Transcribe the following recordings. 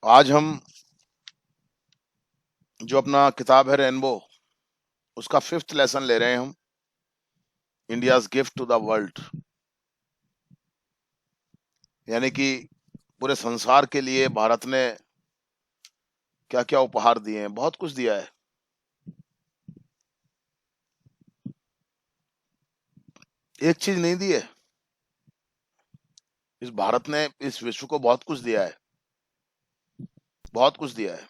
आज हम जो अपना किताब है रेनबो, उसका 5th लेसन ले रहे हैं हम, India's gift to the world. यानी कि पूरे संसार के लिए भारत ने क्या क्या उपहार दिए हैं, बहुत कुछ दिया है। एक चीज नहीं दी है, इस भारत ने इस विश्व को बहुत कुछ दिया है, बहुत कुछ दिया है।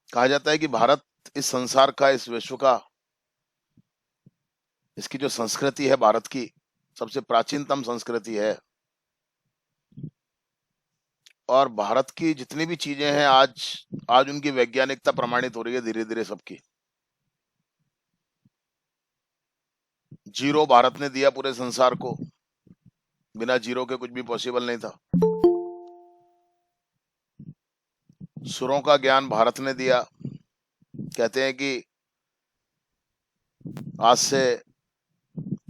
कहा जाता है कि भारत इस संसार का, इस विश्व का, इसकी जो संस्कृति है भारत की, सबसे प्राचीनतम संस्कृति है। और भारत की जितनी भी चीजें हैं आज आज उनकी वैज्ञानिकता प्रमाणित हो रही है धीरे धीरे सबकी। जीरो भारत ने दिया पूरे संसार को, बिना जीरो के कुछ भी पॉसिबल नहीं था। सुरों का ज्ञान भारत ने दिया। कहते हैं कि आज से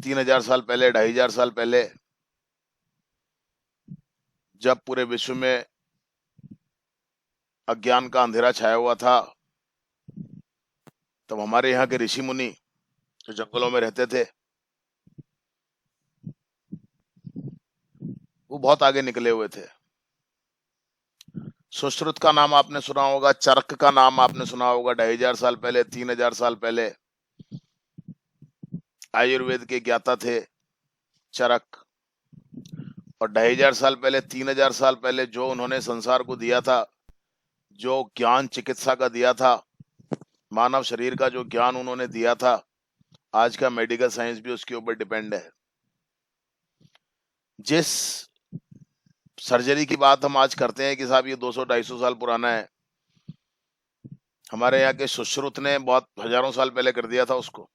3000 साल पहले, 2500 साल पहले, जब पूरे विश्व में अज्ञान का अंधेरा छाया हुआ था, तब हमारे यहाँ के ऋषि मुनि जो जंगलों में रहते थे, वो बहुत आगे निकले हुए थे। सुश्रुत का नाम आपने सुना होगा, चरक का नाम आपने सुना होगा। 2500 साल पहले, 3000 साल पहले आयुर्वेद के ज्ञाता थे चरक। और 2500 साल पहले, 3000 साल पहले जो उन्होंने संसार को दिया था, जो ज्ञान चिकित्सा का दिया था, मानव शरीर का जो ज्ञान उन्होंने दिया था, आज का मेडिकल साइंस भी उसके ऊपर डिपेंड है। जिस सर्जरी की बात हम आज करते हैं कि साहब ये 200-250 साल पुराना है, हमारे यहाँ के सुश्रुत ने बहुत हजारों साल पहले कर दिया था उसको।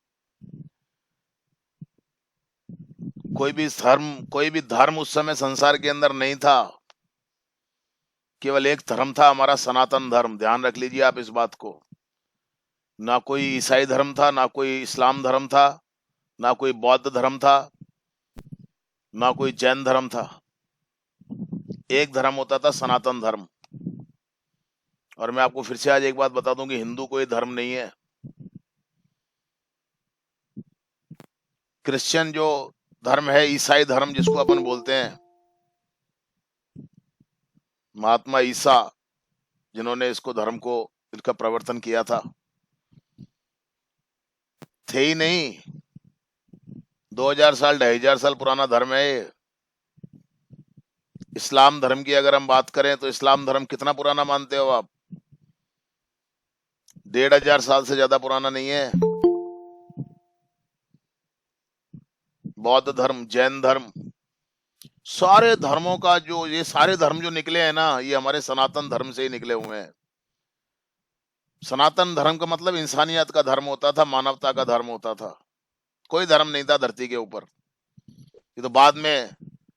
कोई भी धर्म उस समय संसार के अंदर नहीं था, केवल एक धर्म था, हमारा सनातन धर्म। ध्यान रख लीजिए आप इस बात को। ना कोई ईसाई धर्म था, ना कोई इस्लाम धर्म था, ना कोई बौद्ध धर्म था, ना कोई जैन धर्म था। एक धर्म होता था, सनातन धर्म। और मैं आपको फिर से आज एक बात बता दूं कि हिंदू कोई धर्म नहीं है। क्रिश्चियन जो धर्म है, ईसाई धर्म जिसको अपन बोलते हैं, महात्मा ईसा जिन्होंने इसको धर्म को, इसका प्रवर्तन किया था, थे ही नहीं। 2000 साल, 2500 साल पुराना धर्म है ये। इस्लाम धर्म की अगर हम बात करें तो इस्लाम धर्म कितना पुराना मानते हो आप? 1500 साल से ज्यादा पुराना नहीं है। बौद्ध धर्म, जैन धर्म, सारे धर्मों का जो, ये सारे धर्म जो निकले हैं ना, ये हमारे सनातन धर्म से ही निकले हुए हैं। सनातन धर्म का मतलब इंसानियत का धर्म होता था, मानवता का धर्म होता था। कोई धर्म नहीं था धरती के ऊपर। ये तो बाद में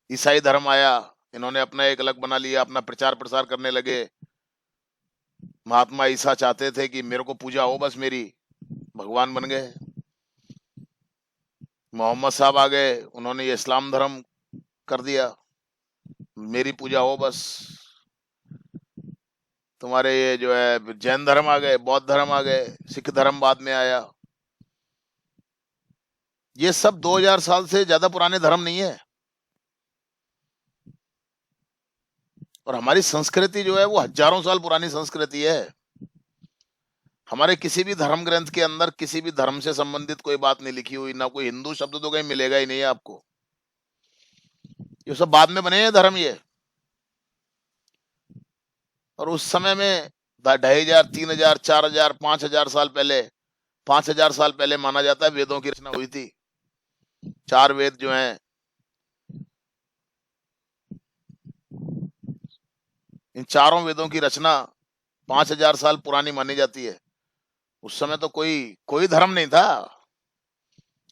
ईसाई धर्म आया, इन्होंने अपना एक अलग बना लिया, अपना प्रचार प्रसार करने लगे। महात्मा ईसा चाहते थे कि मेरे को पूजा हो बस मेरी, भगवान बन गए। मोहम्मद साहब आ गए, उन्होंने ये इस्लाम धर्म कर दिया, मेरी पूजा हो बस। तुम्हारे ये जो है जैन धर्म आ गए, बौद्ध धर्म आ गए, सिख धर्म बाद में आया। ये सब 2000 साल से ज्यादा पुराने धर्म नहीं है। और हमारी संस्कृति जो है वो हजारों साल पुरानी संस्कृति है। हमारे किसी भी धर्म ग्रंथ के अंदर किसी भी धर्म से संबंधित कोई बात नहीं लिखी हुई, ना कोई हिंदू शब्द तो कहीं मिलेगा ही नहीं आपको। ये सब बाद में बने हैं धर्म ये। और उस समय में 2500, 3000, 4000, 5000 साल पहले, 5000 साल पहले माना जाता है वेदों की रचना हुई थी। 4 वेद जो हैं, इन चारों वेदों की रचना 5000 साल पुरानी मानी जाती है। उस समय तो कोई कोई धर्म नहीं था।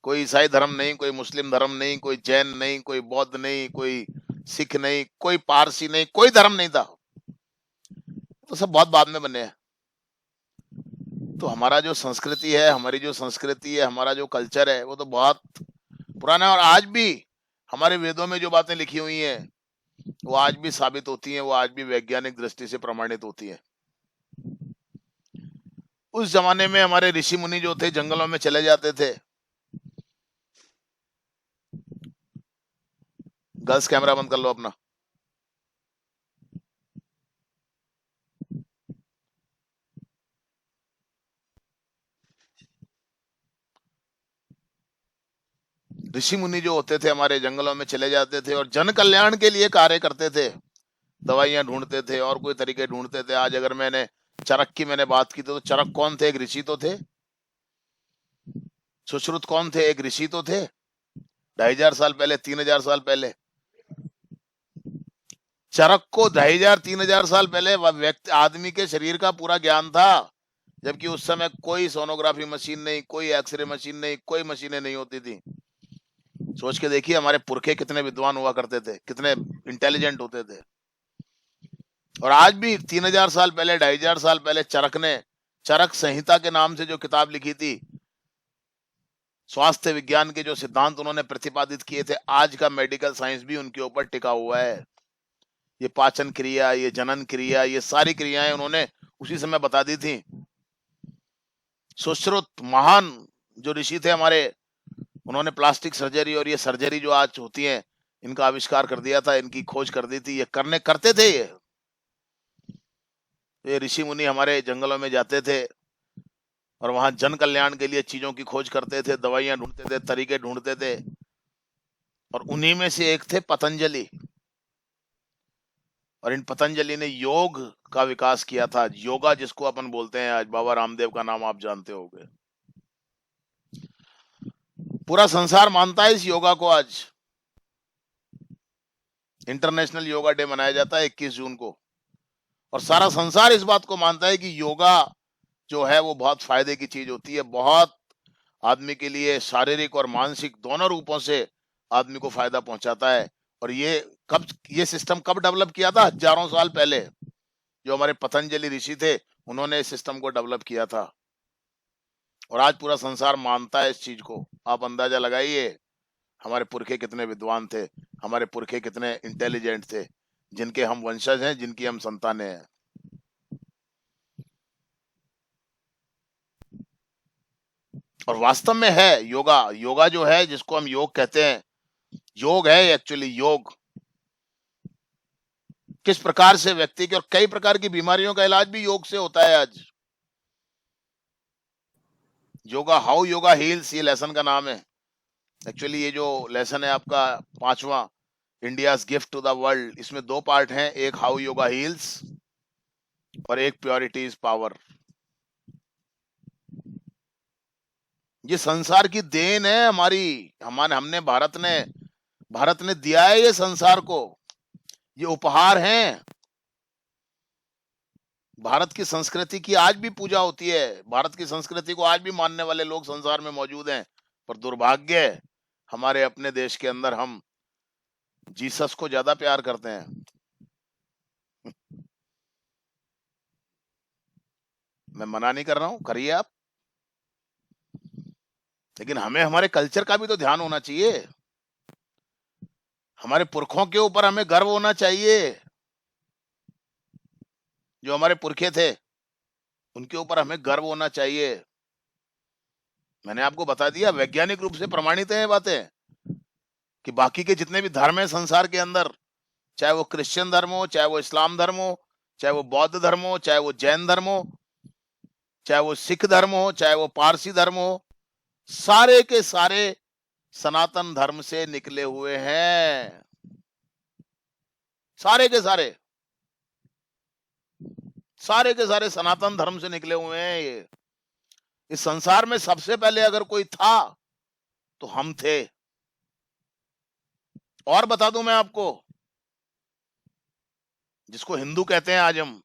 कोई ईसाई धर्म नहीं, कोई मुस्लिम धर्म नहीं, कोई जैन नहीं, कोई बौद्ध नहीं, कोई सिख नहीं, कोई पारसी नहीं, कोई धर्म नहीं था। तो सब बहुत बाद में बने हैं। तो हमारा जो संस्कृति है, हमारी जो संस्कृति है, हमारा जो कल्चर है, वो तो बहुत पुराना है। और आज भी हमारे वेदों में जो बातें लिखी हुई हैं, वो आज भी साबित होती हैं, वो आज भी वैज्ञानिक दृष्टि से प्रमाणित होती हैं। उस जमाने में हमारे ऋषि मुनि जो थे जंगलों में चले जाते थे। गर्ल्स कैमरा बंद कर लो अपना। ऋषि मुनि जो होते थे हमारे जंगलों में चले जाते थे और जन कल्याण के लिए कार्य करते थे। दवाइयां ढूंढते थे और कोई तरीके ढूंढते थे। आज अगर मैंने चरक की बात की तो चरक कौन थे? एक ऋषि तो थे। सुश्रुत कौन थे? एक ऋषि तो थे। 2500 साल पहले, 3000 साल पहले चरक को 2500 3,000 साल पहले व्यक्ति आदमी के शरीर का पूरा ज्ञान था। जबकि उस समय कोई सोनोग्राफी मशीन नहीं, कोई एक्सरे मशीन नहीं, कोई मशीनें नहीं होती थी। सोच के देखिए हमारे पुरखे कितने विद्वान हुआ करते थे, कितने इंटेलिजेंट होते थे। और आज भी 3000 साल पहले, 2500 साल पहले चरक ने चरक संहिता के नाम से जो किताब लिखी थी, स्वास्थ्य विज्ञान के जो सिद्धांत उन्होंने प्रतिपादित किए थे, आज का मेडिकल साइंस भी उनके ऊपर टिका हुआ है। ये पाचन क्रिया, ये जनन क्रिया, ये सारी क्रियाएं उन्होंने उसी समय बता दी थी। सुश्रुत महान जो ऋषि थे हमारे, उन्होंने प्लास्टिक सर्जरी और ये सर्जरी जो आज होती है, इनका आविष्कार कर दिया था, इनकी खोज कर दी थी। ये करते थे। ये ऋषि मुनि हमारे जंगलों में जाते थे और वहां जन कल्याण के लिए चीजों की खोज करते थे, दवाइयां ढूंढते थे, तरीके ढूंढते थे। और उन्हीं में से एक थे पतंजलि। और इन पतंजलि ने योग का विकास किया था। योगा जिसको अपन बोलते हैं, आज बाबा रामदेव का नाम आप जानते होंगे। पूरा संसार मानता है इस योगा को। आज इंटरनेशनल योगा डे मनाया जाता है 21 जून को। और सारा संसार इस बात को मानता है कि योगा जो है वो बहुत फायदे की चीज होती है। बहुत आदमी के लिए शारीरिक और मानसिक दोनों रूपों से आदमी को फायदा पहुंचाता है। और ये सिस्टम कब डेवलप किया था? हजारों साल पहले जो हमारे पतंजलि ऋषि थे, उन्होंने इस सिस्टम को डेवलप किया था। और आज पूरा संसार मानता है इस चीज को। आप अंदाजा लगाइए हमारे पुरखे कितने विद्वान थे, हमारे पुरखे कितने इंटेलिजेंट थे, जिनके हम वंशज हैं, जिनकी हम संतानें हैं। और वास्तव में है योगा। योगा जो है, जिसको हम योग कहते हैं, योग है एक्चुअली। योग किस प्रकार से व्यक्ति के और कई प्रकार की बीमारियों का इलाज भी योग से होता है आज। योगा, हाउ योगा हील्स, ये लेसन का नाम है। एक्चुअली ये जो लेसन है आपका 5वां, India's gift to the world, इसमें 2 पार्ट हैं। एक हाउ योगा हील्स और एक प्योरिटी इज पावर। ये संसार की देन है हमारी। हमने भारत ने दिया है ये संसार को। ये उपहार हैं। भारत की संस्कृति की आज भी पूजा होती है। भारत की संस्कृति को आज भी मानने वाले लोग संसार में मौजूद हैं। पर दुर्भाग्य है, हमारे अपने देश के अंदर हम जीसस को ज्यादा प्यार करते हैं। मैं मना नहीं कर रहा हूं, करिए आप। लेकिन हमें हमारे कल्चर का भी तो ध्यान होना चाहिए। हमारे पुरखों के ऊपर हमें गर्व होना चाहिए। जो हमारे पुरखे थे, उनके ऊपर हमें गर्व होना चाहिए। मैंने आपको बता दिया, वैज्ञानिक रूप से प्रमाणित है ये बातें, कि बाकी के जितने भी धर्म है संसार के अंदर, चाहे वो क्रिश्चियन धर्म हो, चाहे वो इस्लाम धर्म हो, चाहे वो बौद्ध धर्म हो, चाहे वो जैन धर्म हो, चाहे वो सिख धर्म हो, चाहे वो पारसी धर्म हो, सारे के सारे सनातन धर्म से निकले हुए हैं। सारे के सारे सनातन धर्म से निकले हुए हैं। ये इस संसार में सबसे पहले अगर कोई था तो हम थे। और बता दूं मैं आपको, जिसको हिंदू कहते हैं आज हम,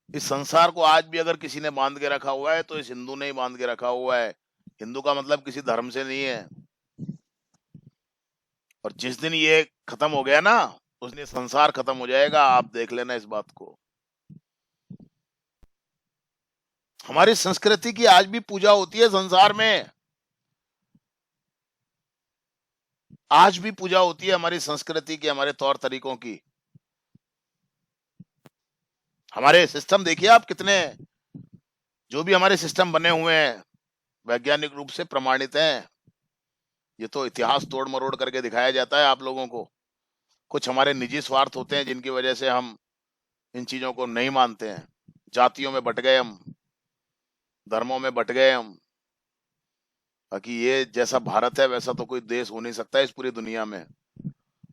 इस संसार को आज भी अगर किसी ने बांध के रखा हुआ है तो इस हिंदू ने ही बांध के रखा हुआ है। हिंदू का मतलब किसी धर्म से नहीं है। और जिस दिन ये खत्म हो गया ना, उस दिन संसार खत्म हो जाएगा। आप देख लेना इस बात को। हमारी संस्कृति की आज भी पूजा होती है संसार में। आज भी पूजा होती है हमारी संस्कृति की, हमारे तौर तरीकों की। हमारे सिस्टम देखिए आप कितने, जो भी हमारे सिस्टम बने हुए हैं वैज्ञानिक रूप से प्रमाणित हैं। ये तो इतिहास तोड़ मरोड़ करके दिखाया जाता है आप लोगों को। कुछ हमारे निजी स्वार्थ होते हैं जिनकी वजह से हम इन चीजों को नहीं मानते हैं। जातियों में बट गए हम, धर्मों में बट गए हम। बाकी ये जैसा भारत है वैसा तो कोई देश हो नहीं सकता इस पूरी दुनिया में।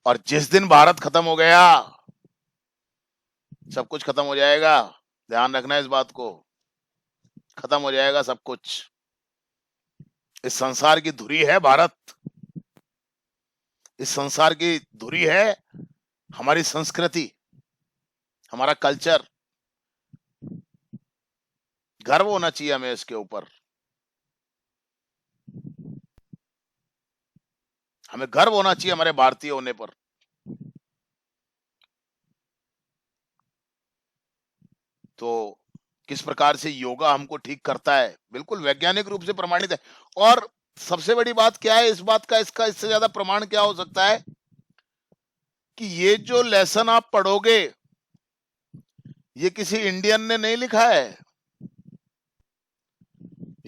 और जिस दिन भारत खत्म हो गया, सब कुछ खत्म हो जाएगा। ध्यान रखना इस बात को, खत्म हो जाएगा सब कुछ। इस संसार की धुरी है भारत, इस संसार की धुरी है हमारी संस्कृति, हमारा कल्चर। गर्व होना चाहिए हमें इसके ऊपर, हमें गर्व होना चाहिए हमारे भारतीय होने पर। तो किस प्रकार से योगा हमको ठीक करता है, बिल्कुल वैज्ञानिक रूप से प्रमाणित है। और सबसे बड़ी बात क्या है इस बात का, इसका इससे ज्यादा प्रमाण क्या हो सकता है कि ये जो लेसन आप पढ़ोगे ये किसी इंडियन ने नहीं लिखा है।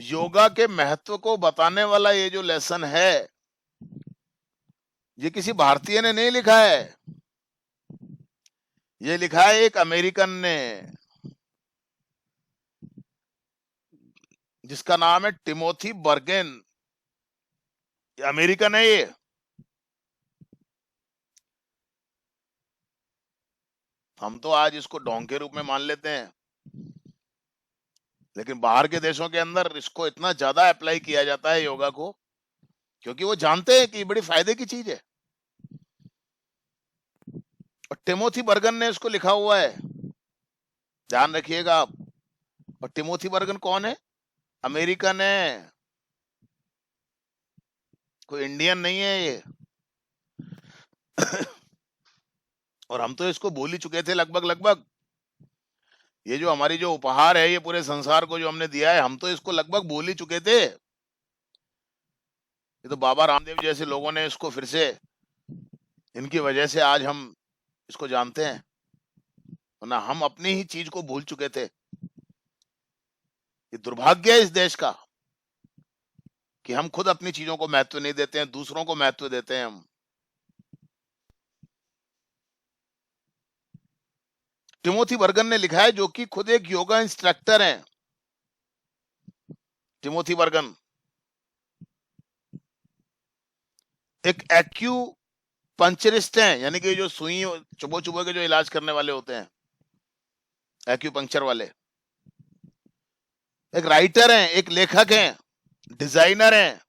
योगा के महत्व को बताने वाला ये जो लेसन है ये किसी भारतीय ने नहीं लिखा है, ये लिखा है एक अमेरिकन ने, जिसका नाम है टिमोथी बर्गेन। ये अमेरिकन है ये। हम तो आज इसको ढोंग के रूप में मान लेते हैं, लेकिन बाहर के देशों के अंदर इसको इतना ज्यादा अप्लाई किया जाता है योगा को, क्योंकि वो जानते हैं कि बड़ी फायदे की चीज है। और टिमोथी बर्गन ने इसको लिखा हुआ है, ध्यान रखिएगा आप। और टिमोथी बर्गन कौन है? अमेरिकन है, कोई इंडियन नहीं है ये। और हम तो इसको भूल ही चुके थे लगभग लगभग। ये जो हमारी जो उपहार है ये पूरे संसार को जो हमने दिया है, हम तो इसको लगभग भूल ही चुके थे। ये तो बाबा रामदेव जैसे लोगों ने इसको फिर से, इनकी वजह से आज हम इसको जानते हैं, वरना हम अपनी ही चीज को भूल चुके थे। ये दुर्भाग्य है इस देश का कि हम खुद अपनी चीजों को महत्व नहीं देते हैं, दूसरों को महत्व देते हैं हम। टिमोथी बर्गन ने लिखा है, जो कि खुद एक योगा इंस्ट्रक्टर हैं। टिमोथी बर्गन एक एक्यू पंचरिस्ट हैं, यानी कि जो सुई चुबो चुबो के जो इलाज करने वाले होते हैं, एक्यूपंक्चर वाले। एक राइटर हैं, एक लेखक हैं, डिजाइनर हैं,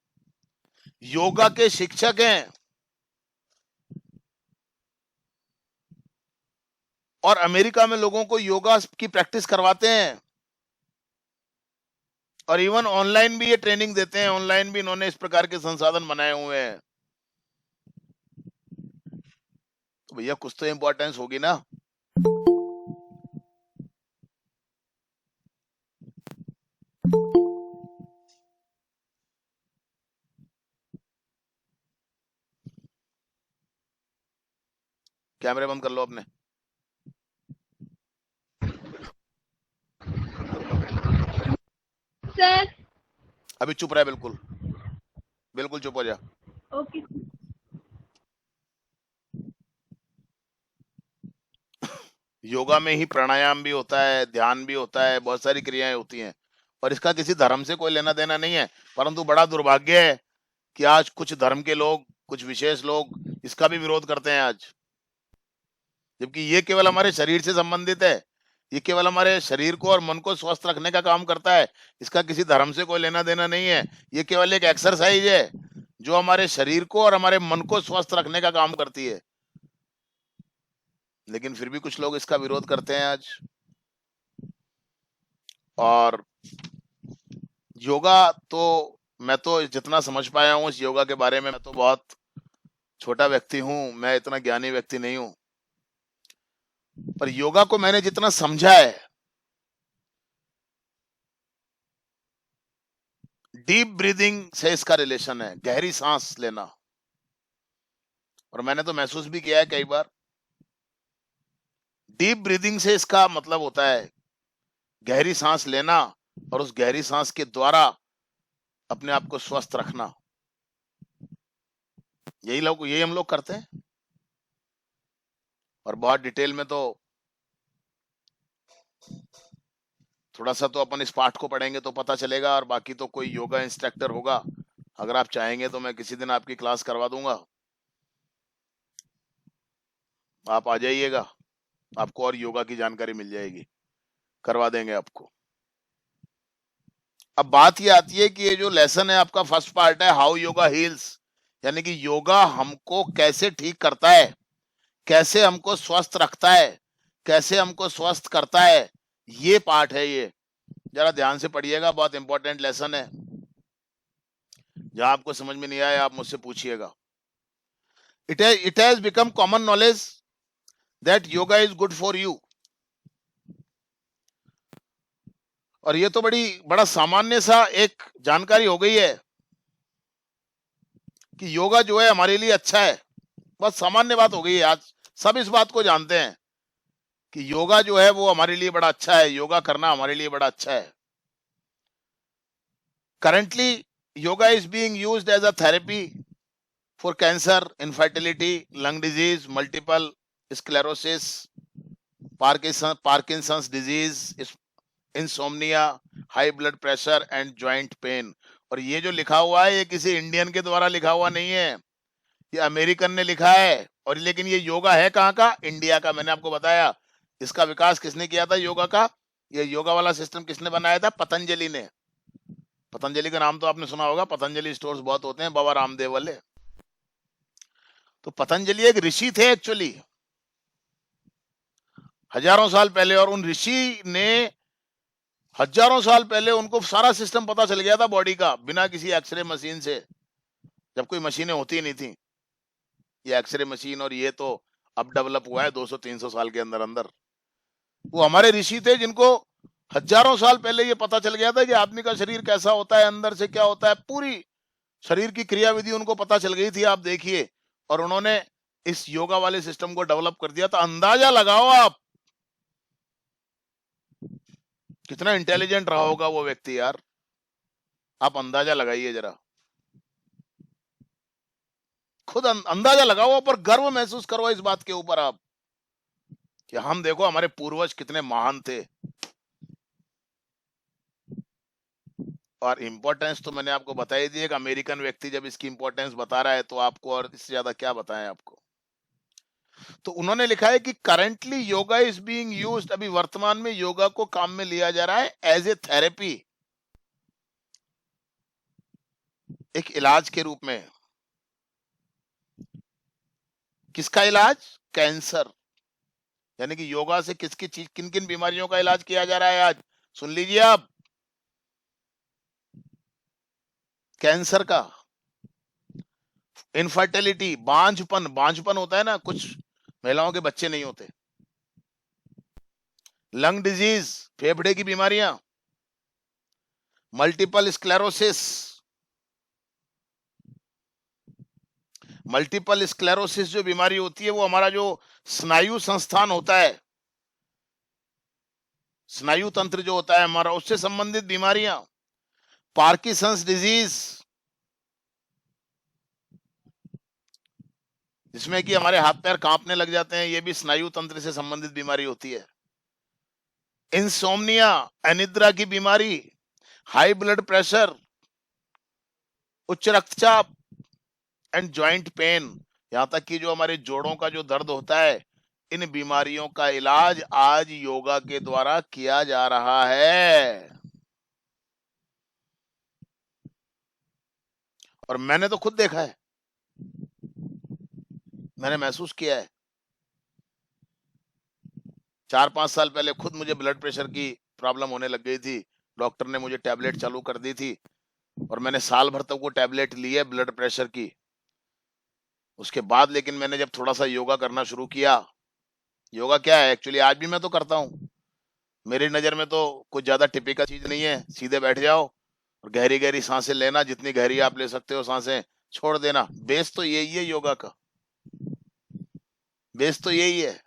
योगा के शिक्षक हैं, और अमेरिका में लोगों को योगा की प्रैक्टिस करवाते हैं। और इवन ऑनलाइन भी ये ट्रेनिंग देते हैं, ऑनलाइन भी इन्होंने इस प्रकार के संसाधन बनाए हुए हैं। तो भैया कुछ तो इंपॉर्टेंस होगी ना। कैमरे बंद कर लो अपने। सर अभी चुप रहे, बिल्कुल बिल्कुल चुप हो जा। ओके योगा में ही प्राणायाम भी होता है, ध्यान भी होता है, बहुत सारी क्रियाएं होती हैं, और इसका किसी धर्म से कोई लेना देना नहीं है। परंतु बड़ा दुर्भाग्य है कि आज कुछ धर्म के लोग, कुछ विशेष लोग इसका भी विरोध करते हैं आज, जबकि ये केवल हमारे शरीर से संबंधित है। ये केवल हमारे शरीर को और मन को स्वस्थ रखने का काम करता है, इसका किसी धर्म से कोई लेना देना नहीं है। ये केवल एक एक्सरसाइज है जो हमारे शरीर को और हमारे मन को स्वस्थ रखने का काम करती है। लेकिन फिर भी कुछ लोग इसका विरोध करते हैं आज। और योगा तो, मैं तो जितना समझ पाया हूँ इस योगा के बारे में, मैं तो बहुत छोटा व्यक्ति हूँ, मैं इतना ज्ञानी व्यक्ति नहीं हूँ, पर योगा को मैंने जितना समझा है, डीप ब्रीदिंग से इसका रिलेशन है, गहरी सांस लेना। और मैंने तो महसूस भी किया है कई बार। डीप ब्रीदिंग से इसका मतलब होता है गहरी सांस लेना और उस गहरी सांस के द्वारा अपने आप को स्वस्थ रखना। यही हम लोग करते हैं। और बहुत डिटेल में तो थोड़ा सा तो अपन इस पाठ को पढ़ेंगे तो पता चलेगा, और बाकी तो कोई योगा इंस्ट्रक्टर होगा, अगर आप चाहेंगे तो मैं किसी दिन आपकी क्लास करवा दूंगा, आप आ जाइएगा, आपको और योगा की जानकारी मिल जाएगी, करवा देंगे आपको। अब बात ये आती है कि ये जो लेसन है आपका फर्स्ट पार्ट है हाउ योगा हील्स, यानी कि योगा हमको कैसे ठीक करता है, कैसे हमको स्वस्थ रखता है, कैसे हमको स्वस्थ करता है, ये पार्ट है। ये जरा ध्यान से पढ़िएगा, बहुत इंपॉर्टेंट लेसन है। जहां आपको समझ में नहीं आया आप मुझसे पूछिएगा। It has become common knowledge that yoga is good for you. और ये तो बड़ा सामान्य सा एक जानकारी हो गई है कि योगा जो है हमारे लिए अच्छा है। बहुत सामान्य बात हो गई है, आज सब इस बात को जानते हैं कि योगा जो है वो हमारे लिए बड़ा अच्छा है, योगा करना हमारे लिए बड़ा अच्छा है। Currently yoga is being used as a therapy for cancer, infertility, lung disease, multiple sclerosis, Parkinson's disease, insomnia, high blood pressure and joint pain. और ये जो लिखा हुआ है ये किसी इंडियन के द्वारा लिखा हुआ नहीं है, ये अमेरिकन ने लिखा है। और लेकिन ये योगा है कहाँ का? इंडिया का। मैंने आपको बताया इसका विकास किसने किया था योगा का, ये योगा वाला सिस्टम किसने बनाया था? पतंजलि ने। पतंजलि का नाम तो आपने सुना होगा, पतंजलि स्टोर्स बहुत होते हैं बाबा रामदेव वाले। तो पतंजलि एक ऋषि थे एक्चुअली, हजारों साल पहले, और उन ऋषि ने हजारों साल पहले उनको सारा सिस्टम पता चल गया था बॉडी का, बिना किसी एक्सरे मशीन से, जब कोई मशीनें होती नहीं थी। ये एक्सरे मशीन और ये तो अब डेवलप हुआ है 200-300 साल के अंदर अंदर। वो हमारे ऋषि थे जिनको हजारों साल पहले ये पता चल गया था कि आदमी का शरीर कैसा होता है, अंदर से क्या होता है, पूरी शरीर की क्रियाविधि उनको पता चल गई थी, आप देखिए। और उन्होंने इस योगा वाले सिस्टम को डेवलप कर दिया। तो अंदाजा लगाओ आप कितना इंटेलिजेंट रहा होगा वो व्यक्ति यार, आप अंदाजा लगाइए जरा, खुद अंदाजा लगाओ, पर गर्व महसूस करो इस बात के ऊपर आप कि हम देखो हमारे पूर्वज कितने महान थे। और इंपॉर्टेंस तो मैंने आपको बता ही दी, एक अमेरिकन व्यक्ति जब इसकी इंपॉर्टेंस बता रहा है तो आपको और इससे ज्यादा क्या बताएं आपको। तो उन्होंने लिखा है कि currently yoga is being used, अभी वर्तमान में योगा को काम में लिया जा रहा है एज ए थेरेपी, एक इलाज के रूप में। किसका इलाज? कैंसर। यानी कि योगा से किसकी चीज, किन किन बीमारियों का इलाज किया जा रहा है आज, सुन लीजिए आप। कैंसर का, इनफर्टिलिटी, बांझपन होता है ना, कुछ महिलाओं के बच्चे नहीं होते, लंग डिजीज, फेफड़े की बीमारियां, मल्टीपल स्क्लेरोसिस। मल्टीपल स्क्लेरोसिस जो बीमारी होती है वो हमारा जो स्नायु संस्थान होता है, स्नायु तंत्र जो होता है हमारा, उससे संबंधित बीमारियां, पार्किंसंस डिजीज, जिसमें कि हमारे हाथ पैर कांपने लग जाते हैं, ये भी स्नायु तंत्र से संबंधित बीमारी होती है। इंसोम्निया, अनिद्रा की बीमारी, हाई ब्लड प्रेशर, उच्च रक्तचाप एंड जॉइंट पेन, यहां तक कि जो हमारे जोड़ों का जो दर्द होता है, इन बीमारियों का इलाज आज योगा के द्वारा किया जा रहा है। और मैंने तो खुद देखा है, मैंने महसूस किया है। 4-5 साल पहले खुद मुझे ब्लड प्रेशर की प्रॉब्लम होने लग गई थी, डॉक्टर ने मुझे टैबलेट चालू कर दी थी और मैंने साल भर तक वो टैबलेट ली है ब्लड प्रेशर की। उसके बाद लेकिन मैंने जब थोड़ा सा योगा करना शुरू किया, योगा क्या है एक्चुअली आज भी मैं तो करता हूँ, मेरी नजर में तो कुछ ज्यादा टिपिकल चीज नहीं है, सीधे बैठ जाओ और गहरी गहरी सांसें लेना, जितनी गहरी आप ले सकते हो सांसें, छोड़ देना, बेस तो यही है योगा का। बेस तो यही है,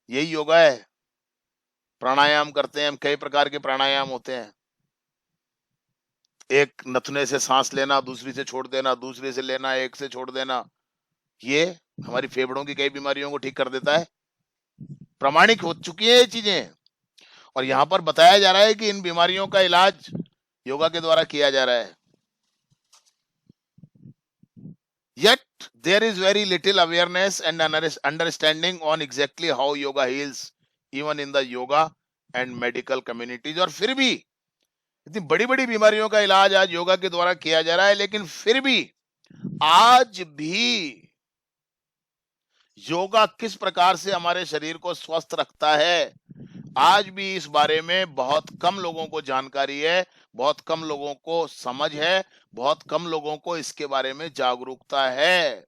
यही योगा है। प्राणायाम करते हैं हम, कई प्रकार के प्राणायाम होते हैं। एक नथुने से सांस लेना, दूसरी से छोड़ देना, दूसरे से लेना, एक से छोड़ देना, ये हमारी फेफड़ों की कई बीमारियों को ठीक कर देता है। प्रामाणिक हो चुकी है ये चीजें, और यहाँ पर बताया जा रहा है कि इन बीमारियों का इलाज योगा के द्वारा किया जा रहा है। Yet there is very little awareness and understanding on exactly how yoga heals, even in the yoga and medical communities. और फिर भी इतनी बड़ी बड़ी बीमारियों का इलाज आज योगा के द्वारा किया जा रहा है, लेकिन फिर भी आज भी योगा किस प्रकार से हमारे शरीर को स्वस्थ रखता है, आज भी इस बारे में बहुत कम लोगों को जानकारी है, बहुत कम लोगों को समझ है, बहुत कम लोगों को इसके बारे में जागरूकता है।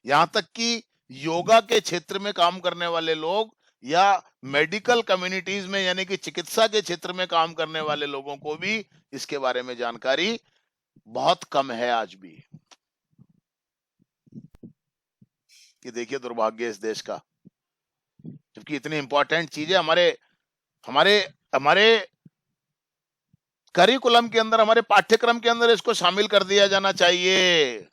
यहां तक कि योगा के क्षेत्र में काम करने वाले लोग या मेडिकल कम्युनिटीज में, यानी कि चिकित्सा के क्षेत्र में काम करने वाले लोगों को भी इसके बारे में जानकारी बहुत कम है आज भी। ये देखिए दुर्भाग्य इस देश का, जबकि इतनी इंपॉर्टेंट चीजें हमारे हमारे हमारे करिकुलम के अंदर, हमारे पाठ्यक्रम के अंदर इसको शामिल कर दिया जाना चाहिए,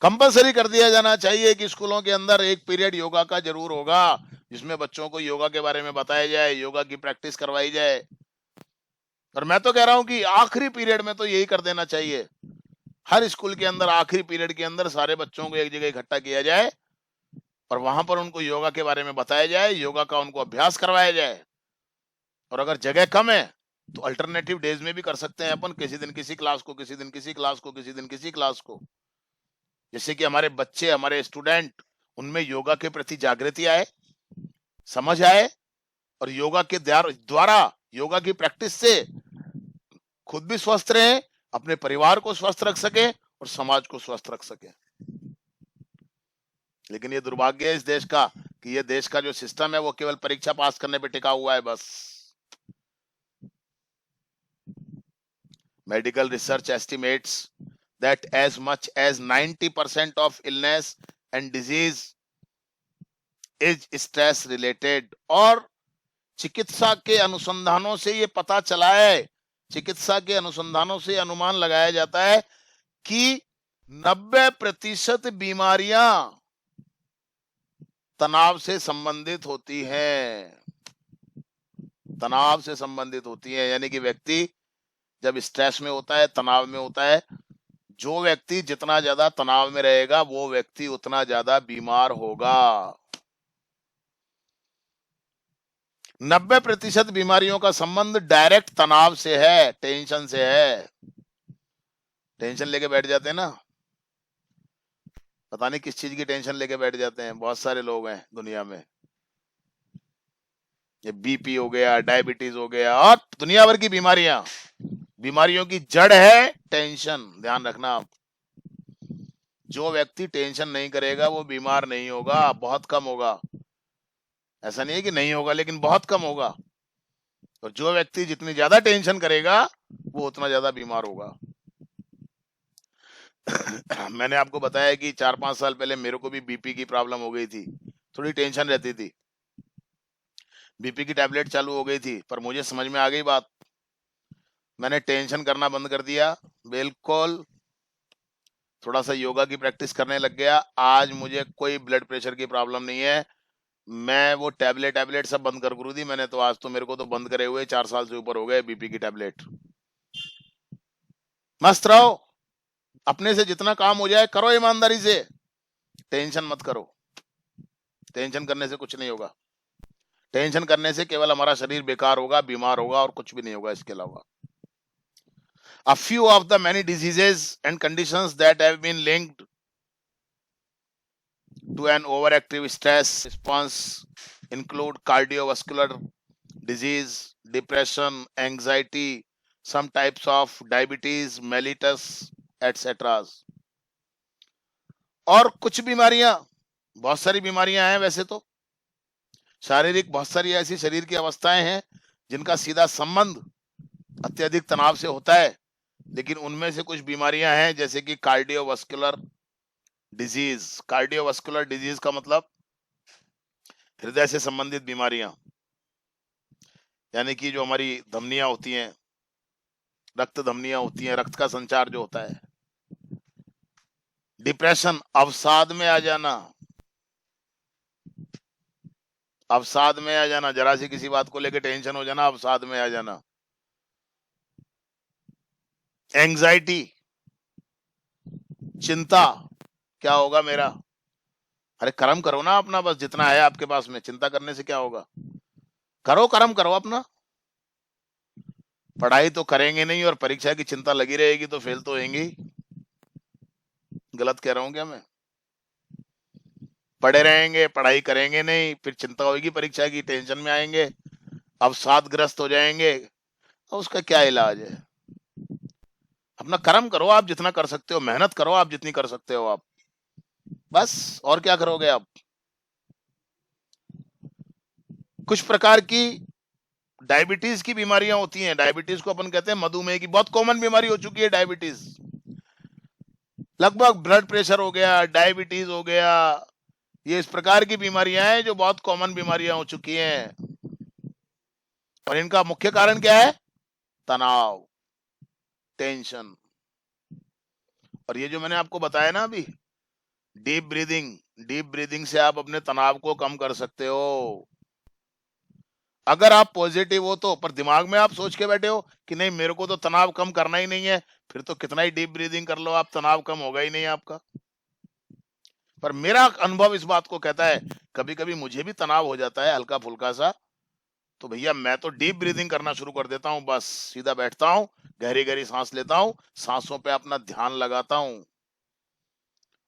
कंपलसरी कर दिया जाना चाहिए कि स्कूलों के अंदर एक पीरियड योगा का जरूर होगा, जिसमें बच्चों को योगा के बारे में बताया जाए, योगा की प्रैक्टिस करवाई जाए। और मैं तो कह रहा हूं कि आखिरी पीरियड में तो यही कर देना चाहिए, हर स्कूल के अंदर आखिरी पीरियड के अंदर सारे बच्चों को एक जगह इकट्ठा किया जाए और वहां पर उनको योगा के बारे में बताया जाए, योगा का उनको अभ्यास करवाया जाए। और अगर जगह कम है तो अल्टरनेटिव डेज में भी कर सकते हैं अपन, किसी दिन किसी क्लास को, किसी दिन किसी क्लास को, किसी दिन किसी क्लास को, जिससे कि हमारे बच्चे, हमारे स्टूडेंट, उनमें योगा के प्रति जागृति आए, समझ आए, और योगा के द्वारा, योगा की प्रैक्टिस से खुद भी स्वस्थ रहे, अपने परिवार को स्वस्थ रख सके और समाज को स्वस्थ रख सके। लेकिन ये दुर्भाग्य है इस देश का कि ये देश का जो सिस्टम है वो केवल परीक्षा पास करने पे टिका हुआ है बस। Medical research estimates that as much as 90% of illness and disease is stress related। और चिकित्सा के अनुसंधानों से ये पता चला है, चिकित्सा के अनुसंधानों से अनुमान लगाया जाता है कि 90% बीमारियां तनाव से संबंधित होती हैं, तनाव से संबंधित होती हैं। यानी कि व्यक्ति जब स्ट्रेस में होता है, तनाव में होता है, जो व्यक्ति जितना ज्यादा तनाव में रहेगा वो व्यक्ति उतना ज्यादा बीमार होगा। 90% बीमारियों का संबंध डायरेक्ट तनाव से है, टेंशन से है। टेंशन लेके बैठ जाते हैं ना, पता नहीं किस चीज की टेंशन लेके बैठ जाते हैं, बहुत सारे लोग हैं दुनिया में। ये बीपी हो गया, डायबिटीज हो गया, और दुनिया भर की बीमारियां, बीमारियों की जड़ है टेंशन। ध्यान रखना आप, जो व्यक्ति टेंशन नहीं करेगा वो बीमार नहीं होगा, बहुत कम होगा। ऐसा नहीं है कि नहीं होगा, लेकिन बहुत कम होगा। और जो व्यक्ति जितनी ज्यादा टेंशन करेगा वो उतना ज्यादा बीमार होगा। मैंने आपको बताया कि 4-5 साल पहले मेरे को भी बीपी की प्रॉब्लम हो गई थी, थोड़ी टेंशन रहती थी, बीपी की टैबलेट चालू हो गई थी, पर मुझे समझ में आ गई बात, मैंने टेंशन करना बंद कर दिया बिल्कुल, थोड़ा सा योगा की प्रैक्टिस करने लग गया। आज मुझे कोई ब्लड प्रेशर की प्रॉब्लम नहीं है, मैं वो टैबलेट सब बंद कर दी मैंने तो। आज तो मेरे को तो बंद करे हुए 4 साल से ऊपर हो गए बीपी की टैबलेट। मस्त रहो, अपने से जितना काम हो जाए करो ईमानदारी से, टेंशन मत करो। टेंशन करने से कुछ नहीं होगा, टेंशन करने से केवल हमारा शरीर बेकार होगा, बीमार होगा, और कुछ भी नहीं होगा इसके अलावा। A few of the many diseases and conditions that have been linked to an overactive stress response include cardiovascular disease, depression, anxiety, some types of diabetes, mellitus, etc. और कुछ बीमारियां, बहुत सारी बीमारियां हैं वैसे तो, शारीरिक बहुत सारी ऐसी शरीर की अवस्थाएं हैं जिनका सीधा संबंध अत्यधिक तनाव से होता है, लेकिन उनमें से कुछ बीमारियां हैं जैसे कि कार्डियोवास्कुलर डिजीज। कार्डियोवास्कुलर डिजीज का मतलब हृदय से संबंधित बीमारियां, यानी कि जो हमारी धमनियां होती हैं, रक्त धमनियां होती हैं, रक्त का संचार जो होता है। डिप्रेशन, अवसाद में आ जाना, अवसाद में आ जाना, जरा सी किसी बात को लेकर टेंशन हो जाना, अवसाद में आ जाना। एंजाइटी, चिंता, क्या होगा मेरा। अरे कर्म करो ना अपना, बस जितना है आपके पास में, चिंता करने से क्या होगा। करो कर्म करो अपना। पढ़ाई तो करेंगे नहीं और परीक्षा की चिंता लगी रहेगी तो फेल तो होंगे ही। गलत कह रहा हूं क्या मैं। पढ़े रहेंगे, पढ़ाई करेंगे नहीं, फिर चिंता होगी परीक्षा की, टेंशन में आएंगे, अवसादग्रस्त हो जाएंगे, तो उसका क्या इलाज है। अपना कर्म करो आप जितना कर सकते हो, मेहनत करो आप जितनी कर सकते हो आप, बस। और क्या करोगे आप। कुछ प्रकार की डायबिटीज की बीमारियां होती हैं। डायबिटीज को अपन कहते हैं मधुमेह की, बहुत कॉमन बीमारी हो चुकी है डायबिटीज। लगभग ब्लड प्रेशर हो गया, डायबिटीज हो गया, ये इस प्रकार की बीमारियां हैं जो बहुत कॉमन बीमारियां हो चुकी हैं। और इनका मुख्य कारण क्या है। तनाव, टेंशन। और ये जो मैंने आपको बताया ना अभी, डीप ब्रीदिंग, डीप ब्रीदिंग से आप अपने तनाव को कम कर सकते हो। अगर आप पॉजिटिव हो तो, पर दिमाग में आप सोच के बैठे हो कि नहीं मेरे को तो तनाव कम करना ही नहीं है, फिर तो कितना ही डीप ब्रीदिंग कर लो आप, तनाव कम होगा ही नहीं आपका। पर मेरा अनुभव इस बात को कहता है, कभी कभी मुझे भी तनाव हो जाता है हल्का फुल्का सा, तो भैया मैं तो डीप ब्रीदिंग करना शुरू कर देता हूं। बस सीधा बैठता हूं, गहरी गहरी सांस लेता हूं, सांसों पे अपना ध्यान लगाता हूं,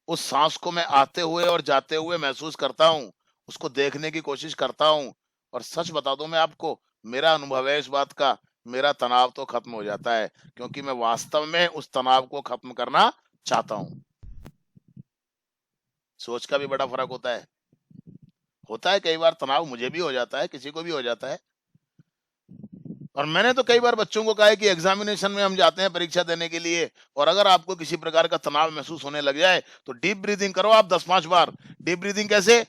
उस सांस को मैं आते हुए और जाते हुए महसूस करता हूं, उसको देखने की कोशिश करता हूं। और सच बता दूं मैं आपको, मेरा अनुभव है इस बात का, मेरा तनाव तो खत्म हो जाता है, क्योंकि मैं वास्तव में उस तनाव को खत्म करना चाहता हूं। सोच का भी बड़ा फर्क होता है कई बार तनाव मुझे भी हो जाता है, किसी को भी हो जाता है। और मैंने तो कई बार बच्चों को कहा है कि एग्जामिनेशन में हम जाते हैं परीक्षा देने के लिए, और अगर आपको किसी प्रकार का तनाव महसूस होने लग जाए तो डीप ब्रीदिंग करो आप 10-5 बार। डीप ब्रीदिंग कैसे,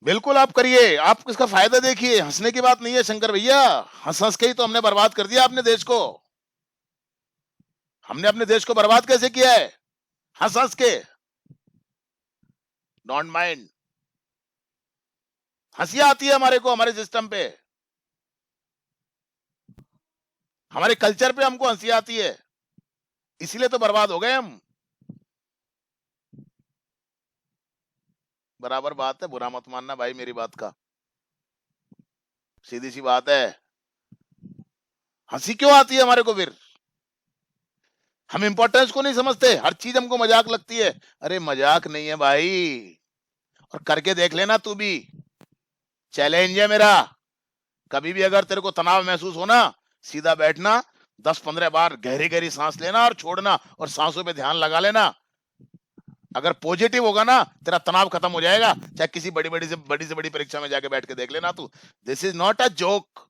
बिल्कुल आप करिए, आप इसका फायदा देखिए। हंसने की बात नहीं है शंकर भैया, हंस हंस के ही तो हमने बर्बाद कर दिया अपने देश को। हमने अपने देश को बर्बाद कैसे किया है, हंस हंस के। डोंट माइंड, हंसी आती है हमारे को, हमारे सिस्टम पे, हमारे कल्चर पे हमको हंसी आती है, इसीलिए तो बर्बाद हो गए हम। बराबर बात है, बुरा मत मानना भाई मेरी बात का, सीधी सी बात है। हंसी क्यों आती है हमारे को फिर, हम इंपॉर्टेंस को नहीं समझते, हर चीज हमको मजाक लगती है। अरे मजाक नहीं है भाई, और करके देख लेना तू भी, चैलेंज है मेरा। कभी भी अगर तेरे को तनाव महसूस हो ना, सीधा बैठना, 10-15 बार गहरी गहरी सांस लेना और छोड़ना, और सांसों पे ध्यान लगा लेना। अगर पॉजिटिव होगा ना, तेरा तनाव खत्म हो जाएगा। चाहे किसी बड़ी से बड़ी परीक्षा में जाके बैठ के देख लेना तू, this is not a joke.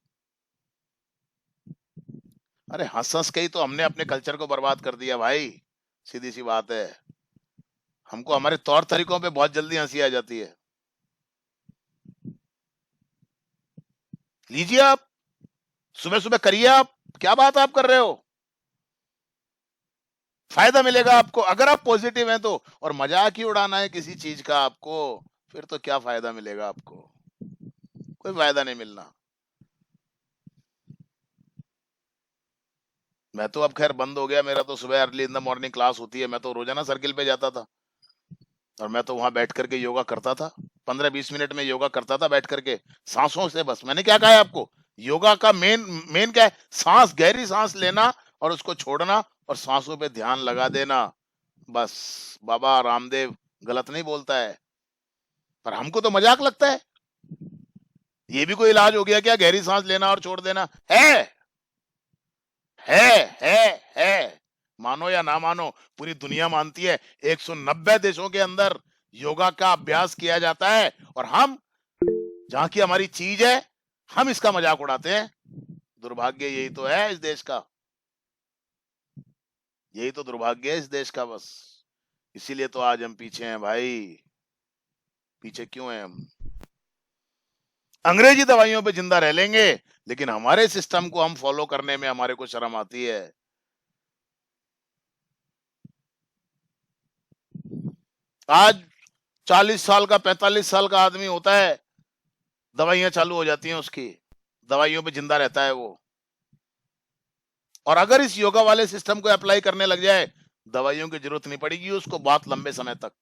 अरे हंस हंस के ही तो हमने अपने कल्चर को बर्बाद कर दिया भाई, सीधी सी बात है। हमको हमारे तौर तरीकों पे बहुत जल्दी हंसी आ जाती है। लीजिए आप, सुबह सुबह करिए आप, क्या बात आप कर रहे हो, फायदा मिलेगा आपको अगर आप पॉजिटिव हैं तो। और मजाक ही उड़ाना है किसी चीज का आपको, फिर तो क्या फायदा मिलेगा आपको, कोई फायदा नहीं मिलना। मैं तो अब खैर बंद हो गया, मेरा तो सुबह early in the morning class होती है, मैं तो रोजाना सर्किल पे जाता था, और मैं तो वहां बैठ करके योगा करता था। 15-20 मिनट में योगा करता था बैठ करके, सांसों से। बस मैंने क्या कहा है आपको, योगा का मेन मेन क्या है, सांस, गहरी सांस लेना और उसको छोड़ना, और सांसों पे ध्यान लगा देना, बस। बाबा रामदेव गलत नहीं बोलता है, पर हमको तो मजाक लगता है। ये भी कोई इलाज हो गया क्या, गहरी सांस लेना और छोड़ देना है। है, मानो या ना मानो, पूरी दुनिया मानती है। 190 देशों के अंदर योगा का अभ्यास किया जाता है, और हम, जहां की हमारी चीज है, हम इसका मजाक उड़ाते हैं। दुर्भाग्य यही तो है इस देश का, यही तो दुर्भाग्य है इस देश का बस। इसीलिए तो आज हम पीछे हैं भाई। पीछे क्यों हैं हम? अंग्रेजी दवाइयों पे जिंदा रह लेंगे, लेकिन हमारे सिस्टम को हम फॉलो करने में हमारे को शर्म आती है। आज 40 साल का 45 साल का आदमी होता है, दवाइयां चालू हो जाती हैं उसकी, दवाइयों पे जिंदा रहता है वो। और अगर इस योगा वाले सिस्टम को अप्लाई करने लग जाए, दवाइयों की जरूरत नहीं पड़ेगी उसको बहुत लंबे समय तक।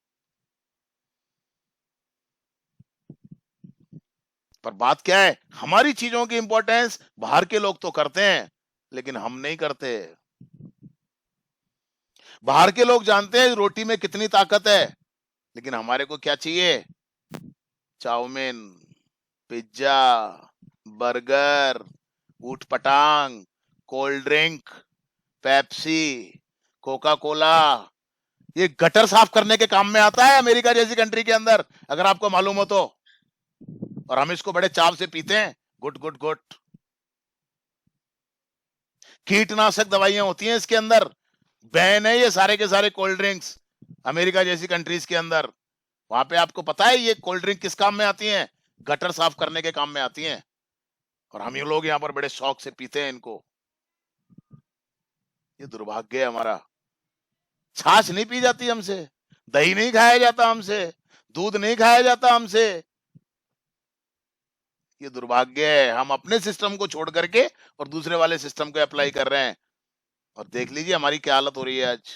पर बात क्या है, हमारी चीजों की इंपॉर्टेंस बाहर के लोग तो करते हैं, लेकिन हम नहीं करते। बाहर के लोग जानते हैं रोटी में कितनी ताकत है, लेकिन हमारे को क्या चाहिए? चाउमीन, पिज्जा, बर्गर, ऊट पटांग, cold drink, Pepsi, Coca Cola. ये गटर साफ करने के काम में आता है अमेरिका जैसी कंट्री के अंदर, अगर आपको मालूम हो तो। और हम इसको बड़े चाव से पीते हैं, गुट गुट गुट। कीटनाशक दवाइयां होती हैं इसके अंदर, बैन है ये सारे के सारे कोल्ड ड्रिंक्स अमेरिका जैसी कंट्रीज के अंदर। वहां पे आपको पता है ये कोल्ड ड्रिंक किस काम में आती हैं? गटर साफ करने के काम में आती हैं। और हम ये लोग यहाँ पर बड़े शौक से पीते हैं इनको। ये दुर्भाग्य है हमारा। छाछ नहीं पी जाती हमसे, दही नहीं खाया जाता हमसे, दूध नहीं खाया जाता हमसे। ये दुर्भाग्य है, हम अपने सिस्टम को छोड़ करके और दूसरे वाले सिस्टम को अप्लाई कर रहे हैं। और देख लीजिए हमारी क्या हालत हो रही है आज।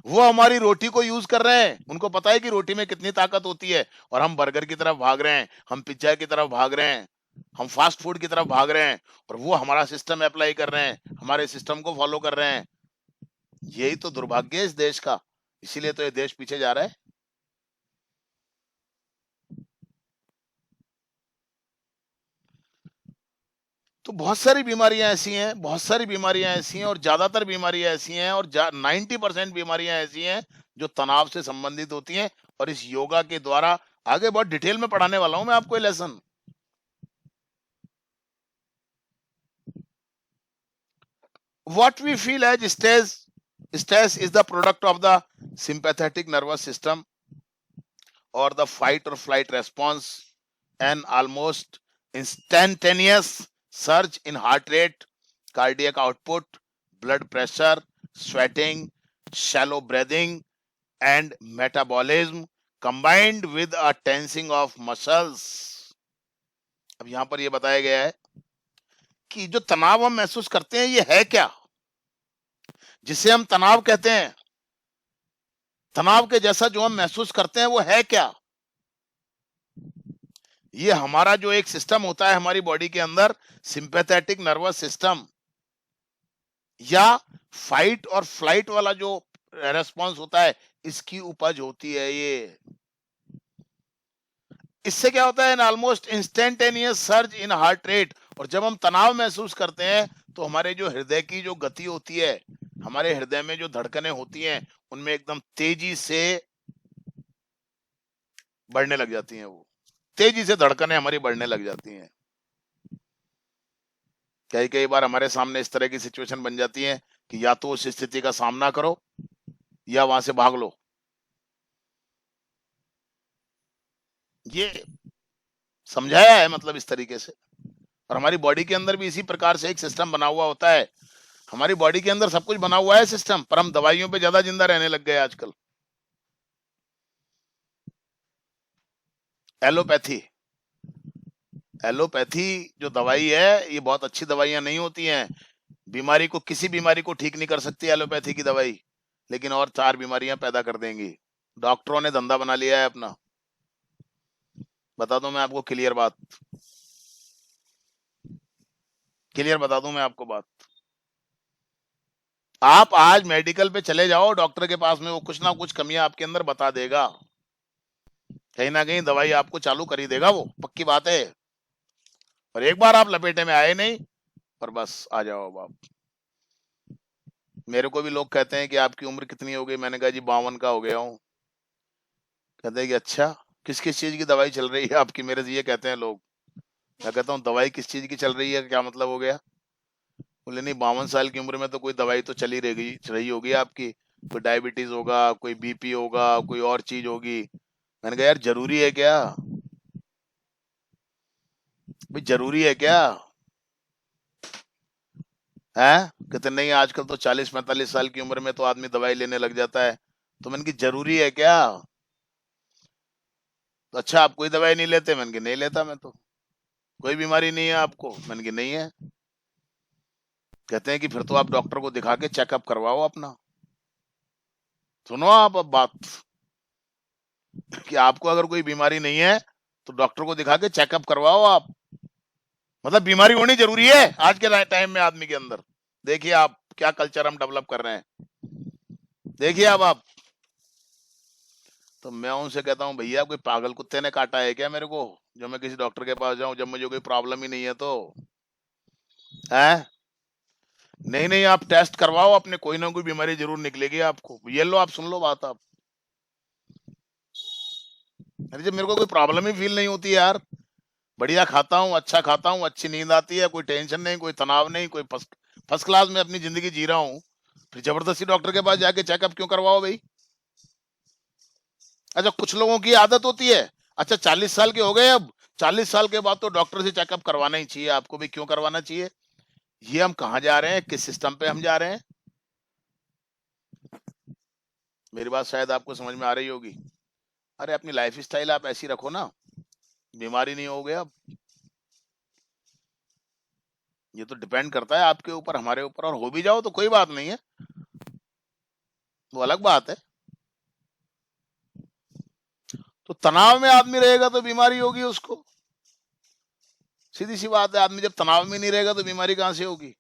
वो हमारी रोटी को यूज कर रहे हैं, उनको पता है कि रोटी में कितनी ताकत होती है, और हम बर्गर की तरफ भाग रहे हैं, हम पिज्जा की तरफ भाग रहे हैं, हम फास्ट फूड की तरफ भाग रहे हैं, और वो हमारा सिस्टम अप्लाई कर रहे हैं, हमारे सिस्टम को फॉलो कर रहे हैं। यही तो दुर्भाग्य है इस देश का, इसीलिए तो ये देश पीछे जा रहा है। तो बहुत सारी बीमारियां ऐसी हैं, बहुत सारी बीमारियां ऐसी हैं, और ज्यादातर बीमारियां ऐसी हैं, और 90% बीमारियां ऐसी हैं जो तनाव से संबंधित होती हैं। और इस योगा के द्वारा आगे बहुत डिटेल में पढ़ाने वाला हूं मैं आपको ये lesson. What we feel as stress is the product of the sympathetic nervous system or the fight or flight response, an almost instantaneous surge in heart rate, cardiac output, blood pressure, sweating, shallow breathing, and metabolism combined with a tensing of muscles. अब यहां पर यह बताया गया है कि जो तनाव हम महसूस करते हैं ये है क्या, जिसे हम तनाव कहते हैं, तनाव के जैसा जो हम महसूस करते हैं वो है क्या? ये हमारा जो एक सिस्टम होता है हमारी बॉडी के अंदर, सिंपैथेटिक नर्वस सिस्टम, या फाइट और फ्लाइट वाला जो रेस्पॉन्स होता है, इसकी उपज होती है ये। इससे क्या होता है? An almost instantaneous surge in heart rate. और जब हम तनाव महसूस करते हैं तो हमारे जो हृदय की जो गति होती है, हमारे हृदय में जो धड़कनें होती हैं, उनमें एकदम तेजी से बढ़ने लग जाती हैं, वो तेजी से धड़कनें हमारी बढ़ने लग जाती हैं। कई कई बार हमारे सामने इस तरह की सिचुएशन बन जाती है कि या तो उस स्थिति का सामना करो या वहां से भाग लो। ये समझाया है मतलब इस तरीके से। और हमारी बॉडी के अंदर भी इसी प्रकार से एक सिस्टम बना हुआ होता है। हमारी बॉडी के अंदर सब कुछ बना हुआ है सिस्टम, पर हम दवाइयों पे ज्यादा जिंदा रहने लग गए आजकल। एलोपैथी, एलोपैथी जो दवाई है ये बहुत अच्छी दवाइयां नहीं होती हैं। बीमारी को, किसी बीमारी को ठीक नहीं कर सकती एलोपैथी की दवाई, लेकिन और 4 बीमारियां पैदा कर देंगी। डॉक्टरों ने धंधा बना लिया है अपना। बता दूं मैं आपको क्लियर बात, क्लियर बता दूं मैं आपको बात। आप आज मेडिकल पे चले जाओ डॉक्टर के पास में, वो कुछ ना कुछ कमियां आपके अंदर बता देगा, कहीं ना कहीं दवाई आपको चालू कर ही देगा, वो पक्की बात है। और एक बार आप लपेटे में आए नहीं, पर बस आ जाओ अब आप। मेरे को भी लोग कहते हैं कि आपकी उम्र कितनी हो गई, मैंने कहा जी 52 का हो गया हूँ। कहते हैं कि अच्छा, किस किस चीज की दवाई चल रही है आपकी, मेरे से ये कहते हैं लोग। मैं कहता हूँ दवाई किस चीज की चल रही है, क्या मतलब हो गया? बोले नहीं, 52 साल की उम्र में तो कोई दवाई तो चली रही होगी आपकी, कोई डायबिटीज होगा, कोई बीपी होगा, कोई और चीज होगी। मैंने कहा यार जरूरी है क्या भाई, जरूरी है क्या है? कहते नहीं आजकल तो 40-45 साल की उम्र में तो आदमी दवाई लेने लग जाता है। तो मैंने की जरूरी है क्या? तो अच्छा आप कोई दवाई नहीं लेते? मैंने की नहीं लेता मैं तो। कोई बीमारी नहीं है आपको? मैंने की नहीं है। कहते हैं कि फिर तो आप डॉक्टर को दिखा के चेकअप करवाओ अपना। सुनो आप अब बात, कि आपको अगर कोई बीमारी नहीं है तो डॉक्टर को दिखा के चेकअप करवाओ आप। मतलब बीमारी होनी जरूरी है आज के टाइम में आदमी के अंदर। देखिए आप क्या कल्चर हम डेवलप कर रहे हैं, देखिए अब आप। तो मैं उनसे कहता हूँ भैया कोई पागल कुत्ते ने काटा है क्या मेरे को, जो मैं किसी डॉक्टर के पास जाऊं जब मुझे कोई प्रॉब्लम ही नहीं है तो? है नहीं नहीं, आप टेस्ट करवाओ अपने, कोई ना कोई बीमारी जरूर निकलेगी आपको। ये लो आप सुन लो बात आप। अरे जब मेरे को कोई प्रॉब्लम ही फील नहीं होती यार, बढ़िया खाता हूँ, अच्छा खाता हूँ, अच्छी नींद आती है, कोई टेंशन नहीं, कोई तनाव नहीं, कोई फर्स्ट फर्स्ट क्लास में अपनी जिंदगी जी रहा हूँ, फिर जबरदस्ती डॉक्टर के पास जाके चेकअप क्यों करवाओ भाई? अच्छा कुछ लोगों की आदत होती है, अच्छा 40 साल के हो गए अब, 40 साल के बाद तो डॉक्टर से चेकअप करवाना ही चाहिए आपको भी। क्यों करवाना चाहिए? ये हम कहाँ जा रहे हैं, किस सिस्टम पे हम जा रहे हैं? मेरी बात शायद आपको समझ में आ रही होगी। अरे अपनी लाइफ स्टाइल आप ऐसी रखो ना, बीमारी नहीं हो गया। ये तो डिपेंड करता है आपके ऊपर, हमारे ऊपर, और हो भी जाओ तो कोई बात नहीं है, वो अलग बात है। तो तनाव में आदमी रहेगा तो बीमारी होगी उसको, सीधी सी बात है। आदमी जब तनाव में नहीं रहेगा तो बीमारी कहां से होगी?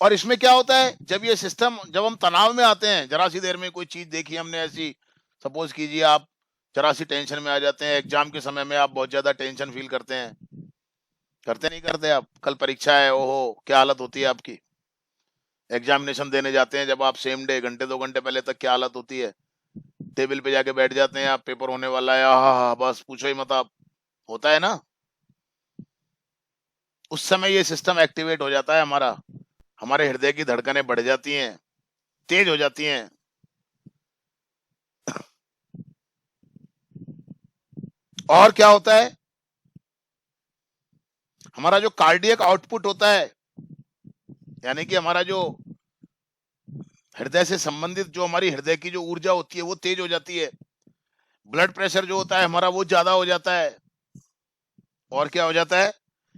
और इसमें क्या होता है, जब ये सिस्टम, जब हम तनाव में आते हैं, जरा सी देर में कोई चीज देखी हमने ऐसी, सपोज कीजिए आप जरा सी टेंशन में आ जाते हैं, एग्जाम के समय में आप बहुत ज्यादा टेंशन फील करते हैं, करते नहीं करते आप? कल परीक्षा है, ओहो क्या हालत होती है आपकी। एग्जामिनेशन देने जाते हैं जब आप, सेम डे, घंटे 2 घंटे पहले तक क्या हालत होती है। टेबल पे जाके बैठ जाते हैं आप, पेपर होने वाला है, आहा बस पूछो ही मत आप, होता है ना? उस समय ये सिस्टम एक्टिवेट हो जाता है हमारा, हमारे हृदय की धड़कनें बढ़ जाती हैं, तेज हो जाती हैं। और क्या होता है, हमारा जो कार्डियक आउटपुट होता है, यानी कि हमारा जो हृदय से संबंधित, जो हमारी हृदय की जो ऊर्जा होती है वो तेज हो जाती है। ब्लड प्रेशर जो होता है हमारा वो ज्यादा हो जाता है। और क्या हो जाता है,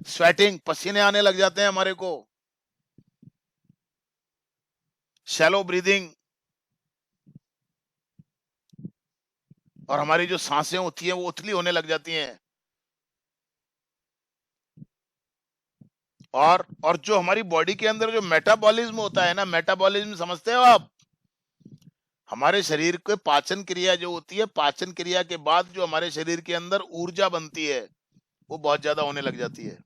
स्वेटिंग, पसीने आने लग जाते हैं हमारे को। शैलो ब्रीदिंग, और हमारी जो सांसें होती हैं वो उथली होने लग जाती हैं। और जो हमारी बॉडी के अंदर जो मेटाबॉलिज्म होता है ना, मेटाबॉलिज्म समझते हो आप? हमारे शरीर के पाचन क्रिया जो होती है, पाचन क्रिया के बाद जो हमारे शरीर के अंदर ऊर्जा बनती है वो बहुत ज्यादा होने लग जाती है,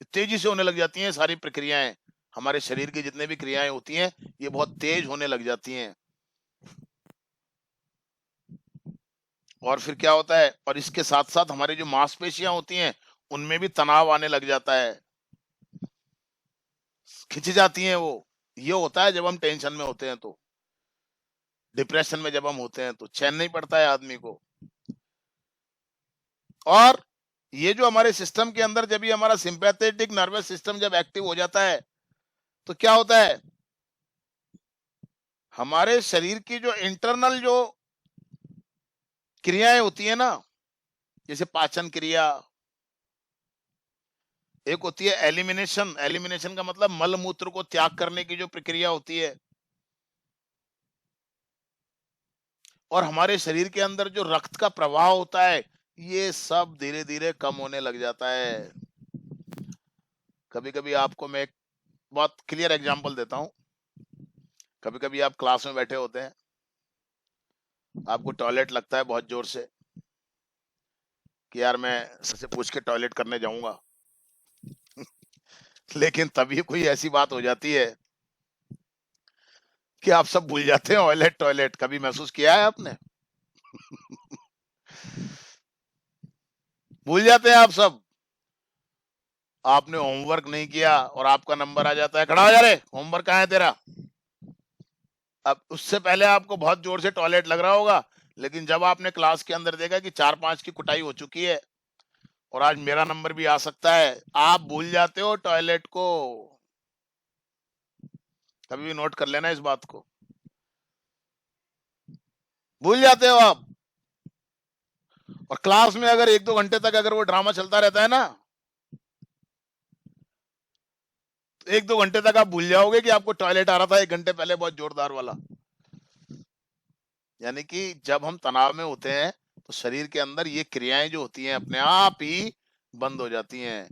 तेजी से होने लग जाती हैं सारी प्रक्रियाएं। हमारे शरीर की जितने भी क्रियाएं होती हैं ये बहुत तेज होने लग जाती हैं। और फिर क्या होता है, और इसके साथ साथ हमारी जो मांसपेशियां होती हैं उनमें भी तनाव आने लग जाता है, खिंच जाती हैं वो। ये होता है जब हम टेंशन में होते हैं, तो डिप्रेशन में जब हम होते हैं तो चैन नहीं पड़ता है आदमी को। और ये जो हमारे सिस्टम के अंदर, जब ये हमारा सिंपैथेटिक नर्वस सिस्टम जब एक्टिव हो जाता है तो क्या होता है, हमारे शरीर की जो इंटरनल जो क्रियाएं होती है ना, जैसे पाचन क्रिया, एक होती है एलिमिनेशन, एलिमिनेशन का मतलब मल मूत्र को त्याग करने की जो प्रक्रिया होती है, और हमारे शरीर के अंदर जो रक्त का प्रवाह होता है, ये सब धीरे धीरे कम होने लग जाता है। कभी कभी आपको मैं एक बहुत क्लियर एग्जांपल देता हूं। कभी कभी आप क्लास में बैठे होते हैं, आपको टॉयलेट लगता है बहुत जोर से, कि यार मैं सर से पूछ के टॉयलेट करने जाऊंगा। लेकिन तभी कोई ऐसी बात हो जाती है कि आप सब भूल जाते हैं टॉयलेट, टॉयलेट। कभी महसूस किया है आपने? भूल जाते हैं आप सब। आपने होमवर्क नहीं किया और आपका नंबर आ जाता है, खड़ा हो जा रे, होमवर्क कहाँ है तेरा। अब उससे पहले आपको बहुत जोर से टॉयलेट लग रहा होगा, लेकिन जब आपने क्लास के अंदर देखा कि 4-5 की कुटाई हो चुकी है और आज मेरा नंबर भी आ सकता है, आप भूल जाते हो टॉयलेट को। कभी भी नोट कर लेना इस बात को, भूल जाते हो आप। और क्लास में अगर 1-2 घंटे तक अगर वो ड्रामा चलता रहता है ना, तो 1-2 घंटे तक आप भूल जाओगे कि आपको टॉयलेट आ रहा था 1 घंटे पहले, बहुत जोरदार वाला। यानी कि जब हम तनाव में होते हैं तो शरीर के अंदर ये क्रियाएं जो होती हैं अपने आप ही बंद हो जाती हैं।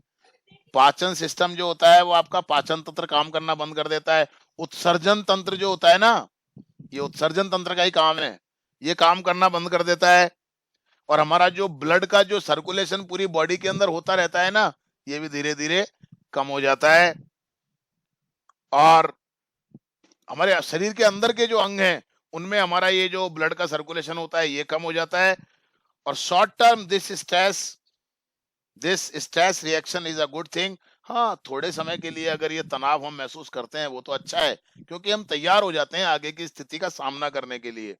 पाचन सिस्टम जो होता है वो आपका पाचन तंत्र काम करना बंद कर देता है। उत्सर्जन तंत्र जो होता है ना, ये उत्सर्जन तंत्र का ही काम है, ये काम करना बंद कर देता है। और हमारा जो ब्लड का जो सर्कुलेशन पूरी बॉडी के अंदर होता रहता है ना, ये भी धीरे धीरे कम हो जाता है। और हमारे शरीर के अंदर के जो अंग हैं उनमें हमारा ये जो ब्लड का सर्कुलेशन होता है ये कम हो जाता है। और short term this stress reaction is a good thing. हाँ, थोड़े समय के लिए अगर ये तनाव हम महसूस करते हैं वो तो अच्छा है, क्योंकि हम तैयार हो जाते हैं आगे की स्थिति का सामना करने के लिए।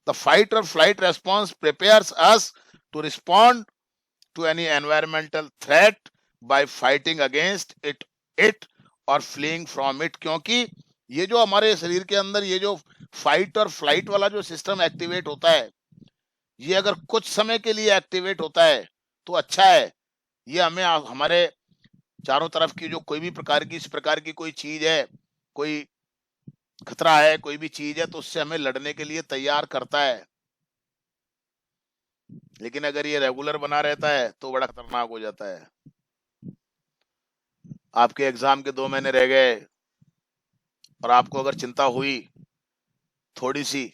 द फाइट और flight response prepares us to respond to any environmental threat by fighting against it और फ्लीइंग फ्रॉम इट। क्योंकि ये जो हमारे शरीर के अंदर ये जो फाइट और फ्लाइट वाला जो सिस्टम एक्टिवेट होता है, ये अगर कुछ समय के लिए एक्टिवेट होता है तो अच्छा है। ये हमें हमारे चारों तरफ की जो कोई भी प्रकार की इस प्रकार की कोई चीज है, कोई खतरा है, कोई भी चीज है, तो उससे हमें लड़ने के लिए तैयार करता है। लेकिन अगर ये रेगुलर बना रहता है तो बड़ा खतरनाक हो जाता है। आपके एग्जाम के 2 महीने रह गए और आपको अगर चिंता हुई थोड़ी सी,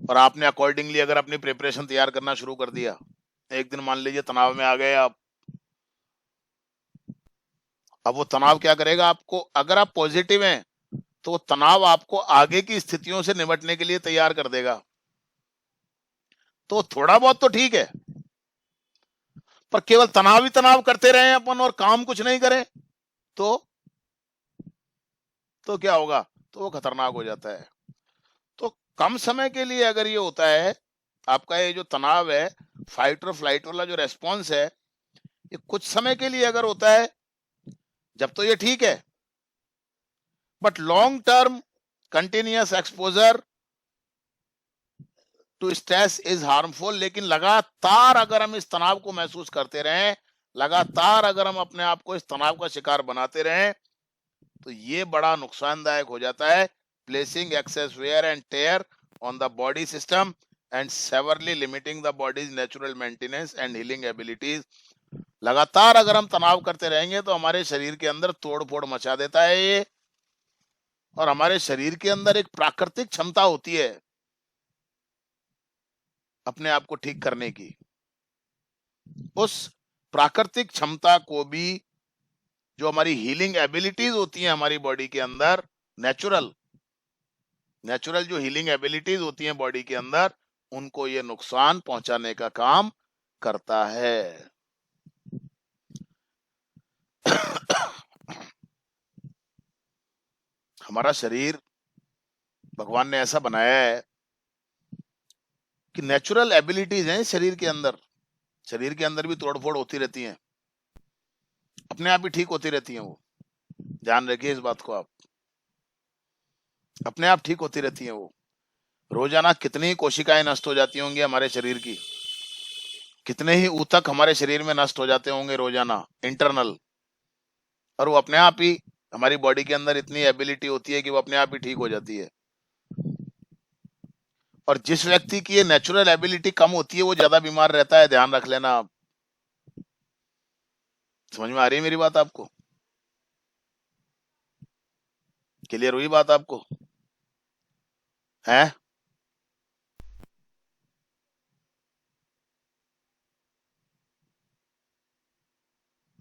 और आपने अकॉर्डिंगली अगर अपनी प्रिपरेशन तैयार करना शुरू कर दिया, एक दिन मान लीजिए तनाव में आ गए आप। अब वो तनाव क्या करेगा आपको, अगर आप पॉजिटिव हैं तो वो तनाव आपको आगे की स्थितियों से निपटने के लिए तैयार कर देगा। तो थोड़ा बहुत तो ठीक है, पर केवल तनाव ही तनाव करते रहे अपन और काम कुछ नहीं करें तो क्या होगा, तो वो खतरनाक हो जाता है। तो कम समय के लिए अगर ये होता है, आपका ये जो तनाव है, फाइट और फ्लाइट वाला जो रेस्पॉन्स है, ये कुछ समय के लिए अगर होता है जब तो ये ठीक है। But long term continuous exposure to stress is harmful. लेकिन लगातार अगर हम इस तनाव को महसूस करते रहें, लगातार अगर हम अपने आप को इस तनाव का शिकार बनाते रहें, तो ये बड़ा नुकसानदायक हो जाता है। Placing excess wear and tear on the body system and severely limiting the body's natural maintenance and healing abilities. लगातार अगर हम तनाव करते रहेंगे तो हमारे शरीर के अंदर तोड़ फोड़ मचा देता है ये। और हमारे शरीर के अंदर एक प्राकृतिक क्षमता होती है अपने आप को ठीक करने की। उस प्राकृतिक क्षमता को भी, जो हमारी हीलिंग एबिलिटीज होती हैं हमारी बॉडी के अंदर, नेचुरल नेचुरल जो हीलिंग एबिलिटीज होती हैं बॉडी के अंदर, उनको ये नुकसान पहुंचाने का काम करता है। हमारा शरीर भगवान ने ऐसा बनाया है कि नेचुरल एबिलिटीज हैं शरीर के अंदर। शरीर के अंदर भी तोड़फोड़ होती रहती हैं, अपने आप ही ठीक होती रहती हैं वो। ध्यान रखिए इस बात को आप, अपने आप ठीक होती रहती हैं वो। रोजाना कितनी कोशिकाएं नष्ट हो जाती होंगी हमारे शरीर की, कितने ही ऊतक हमारे शरीर में नष्ट हो जाते होंगे रोजाना इंटरनल, और वो अपने आप ही, हमारी बॉडी के अंदर इतनी एबिलिटी होती है कि वो अपने आप ही ठीक हो जाती है। और जिस व्यक्ति की ये नेचुरल एबिलिटी कम होती है वो ज्यादा बीमार रहता है, ध्यान रख लेना आप। समझ में आ रही है मेरी बात आपको? क्लियर हुई बात आपको है?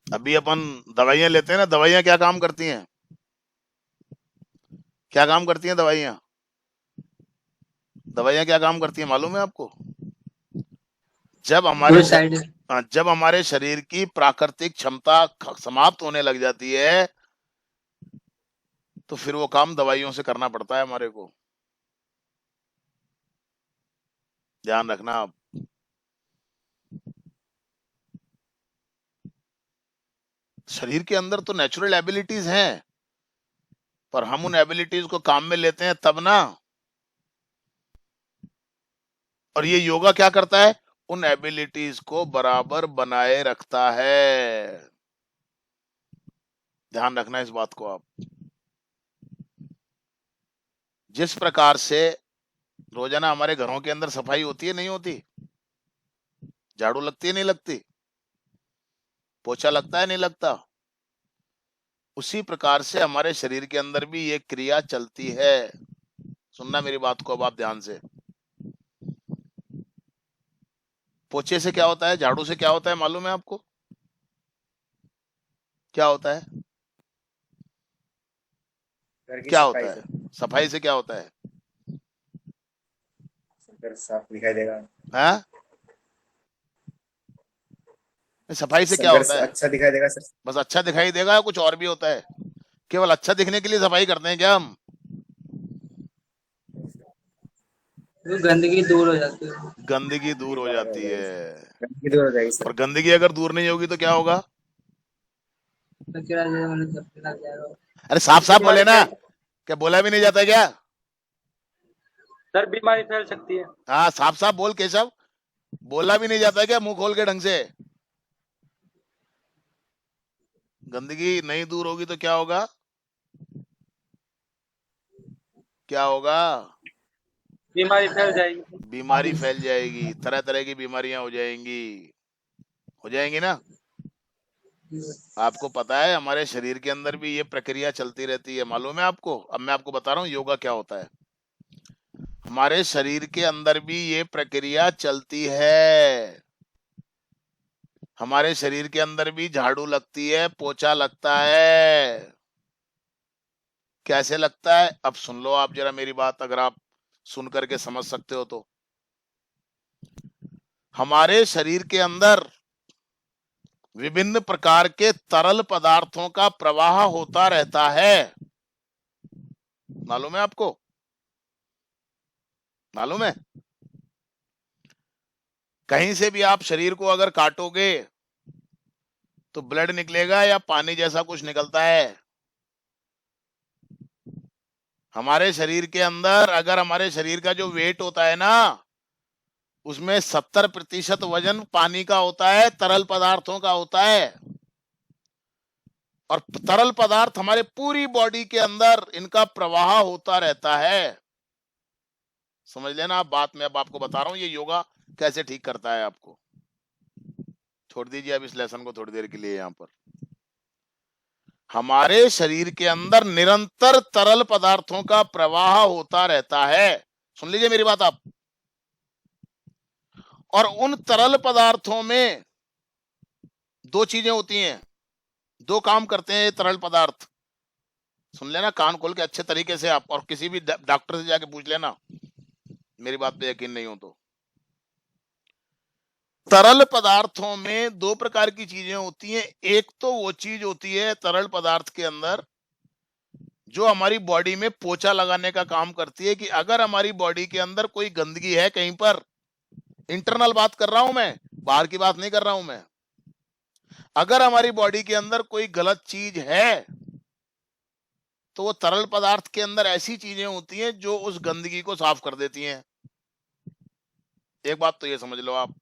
अभी अपन दवाइयां लेते हैं ना, दवाइयां क्या काम करती हैं, क्या काम करती हैं दवाइयां? दवाइयां क्या काम करती है मालूम है आपको? कोई साइड। जब हमारे शरीर की प्राकृतिक क्षमता समाप्त होने लग जाती है, तो फिर वो काम दवाइयों से करना पड़ता है हमारे को। ध्यान रखना आप। शरीर के अंदर तो नेचुरल एबिलिटीज हैं, पर हम उन एबिलिटीज को काम में लेते हैं तब ना। और ये योगा क्या करता है? उन एबिलिटीज को बराबर बनाए रखता है। ध्यान रखना इस बात को आप। जिस प्रकार से रोजाना हमारे घरों के अंदर सफाई होती है नहीं होती, झाड़ू लगती है नहीं लगती, पोछा लगता है नहीं लगता, उसी प्रकार से हमारे शरीर के अंदर भी ये क्रिया चलती है। सुनना मेरी बात को अब आप ध्यान से। पोछे से क्या होता है, झाड़ू से क्या होता है मालूम है आपको? क्या होता है? घर की क्या सफाई होता से है? सफाई से क्या होता है? घर साफ दिखाई देगा। हाँ, सफाई से क्या घर होता है? अच्छा दिखाई देगा सर। बस अच्छा दिखाई देगा या कुछ और भी होता है? केवल अच्छा दिखने के लिए सफाई करते हैं क्या हम? वो गंदगी दूर हो जाती है। गंदगी दूर जी हो बराबर हो जाती जाएगी है। सर। गंदगी दूर हो जाएगी सर। और गंदगी अगर दूर नहीं होगी तो क्या होगा? कचरा जैसे मैंने सब लग जाएगा। अरे साफ साफ बोले बीमारी ना, फैल क्या बोला भी नहीं जाता क्या? सर बीमारी फैल सकती है। हाँ, साफ साफ बोल केशव। बोला भी नहीं जाता क्या मुंह खोल के ढंग से? गंदगी नहीं दूर होगी तो क्या होगा? क्या होगा? बीमारी फैल जाएगी। बीमारी फैल जाएगी, तरह तरह की बीमारियां हो जाएंगी। हो जाएंगी ना? आपको पता है हमारे शरीर के अंदर भी ये प्रक्रिया चलती रहती है, मालूम है आपको? अब मैं आपको बता रहा हूँ योगा क्या होता है। हमारे शरीर के अंदर भी ये प्रक्रिया चलती है। हमारे शरीर के अंदर भी झाड़ू लगती है, पोछा लगता है। कैसे लगता है? अब सुन लो आप जरा मेरी बात, अगर आप सुन करके समझ सकते हो तो। हमारे शरीर के अंदर विभिन्न प्रकार के तरल पदार्थों का प्रवाह होता रहता है। मालूम है आपको? मालूम है? कहीं से भी आप शरीर को अगर काटोगे तो ब्लड निकलेगा या पानी जैसा कुछ निकलता है? हमारे शरीर के अंदर अगर हमारे शरीर का जो वेट होता है ना, उसमें 70% वजन पानी का होता है, तरल पदार्थों का होता है। और तरल पदार्थ हमारे पूरी बॉडी के अंदर इनका प्रवाह होता रहता है। समझ लेना आप बात, मैं अब आपको बता रहा हूं ये योगा कैसे ठीक करता है आपको। छोड़ दीजिए अब इस लेसन को थोड़ी देर के लिए। यहां पर हमारे शरीर के अंदर निरंतर तरल पदार्थों का प्रवाह होता रहता है। सुन लीजिए मेरी बात आप। और उन तरल पदार्थों में दो चीजें होती हैं, दो काम करते हैं ये तरल पदार्थ। सुन लेना कान खोल के अच्छे तरीके से आप, और किसी भी डॉक्टर से जाके पूछ लेना, मेरी बात पे यकीन नहीं हो तो। तरल पदार्थों में दो प्रकार की चीजें होती हैं। एक तो वो चीज होती है तरल पदार्थ के अंदर जो हमारी बॉडी में पोछा लगाने का काम करती है, कि अगर हमारी बॉडी के अंदर कोई गंदगी है कहीं पर, इंटरनल बात कर रहा हूं मैं, बाहर की बात नहीं कर रहा हूं मैं, अगर हमारी बॉडी के अंदर कोई गलत चीज है तो वो तरल पदार्थ के अंदर ऐसी चीजें होती हैं जो उस गंदगी को साफ कर देती हैं। एक बात तो ये समझ लो आप,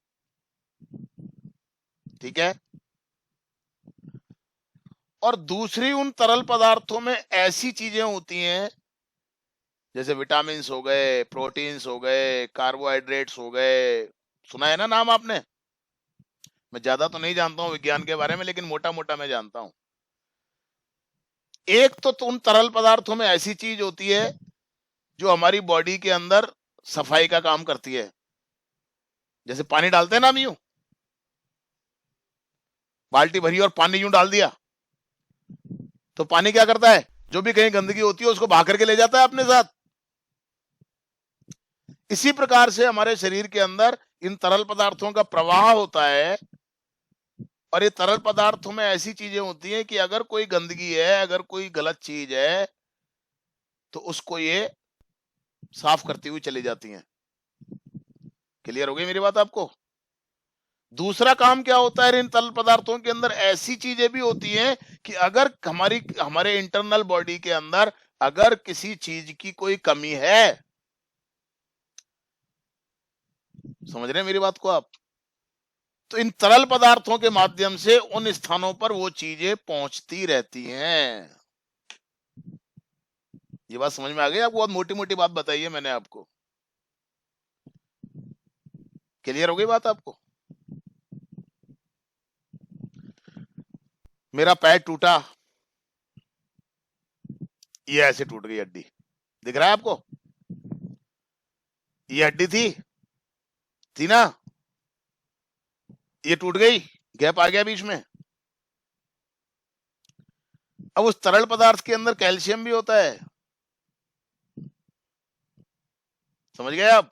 ठीक है? और दूसरी उन तरल पदार्थों में ऐसी चीजें होती हैं जैसे विटामिन्स हो गए, प्रोटीन्स हो गए, कार्बोहाइड्रेट्स हो गए। सुना है ना नाम आपने? मैं ज्यादा तो नहीं जानता हूं विज्ञान के बारे में, लेकिन मोटा मोटा मैं जानता हूं। एक तो उन तरल पदार्थों में ऐसी चीज होती है जो हमारी बॉडी के अंदर सफाई का काम करती है। जैसे पानी डालते हैं ना हम, यूं बाल्टी भरी और पानी यूं डाल दिया, तो पानी क्या करता है? जो भी कहीं गंदगी होती है उसको बहा करके ले जाता है अपने साथ। इसी प्रकार से हमारे शरीर के अंदर इन तरल पदार्थों का प्रवाह होता है, और ये तरल पदार्थों में ऐसी चीजें होती हैं कि अगर कोई गंदगी है, अगर कोई गलत चीज है, तो उसको ये साफ करती हुई चली जाती हैं। क्लियर हो गई मेरी बात आपको? दूसरा काम क्या होता है, इन तरल पदार्थों के अंदर ऐसी चीजें भी होती हैं कि अगर हमारे इंटरनल बॉडी के अंदर अगर किसी चीज की कोई कमी है, समझ रहे हैं मेरी बात को आप, तो इन तरल पदार्थों के माध्यम से उन स्थानों पर वो चीजें पहुंचती रहती हैं। ये बात समझ में आ गई आपको? बहुत मोटी मोटी बात बताई है मैंने आपको। क्लियर हो गई बात आपको? मेरा पैर टूटा, ये ऐसे टूट गई हड्डी, दिख रहा है आपको? ये हड्डी थी ना, ये टूट गई, गैप आ गया बीच में। अब उस तरल पदार्थ के अंदर कैल्शियम भी होता है, समझ गए आप?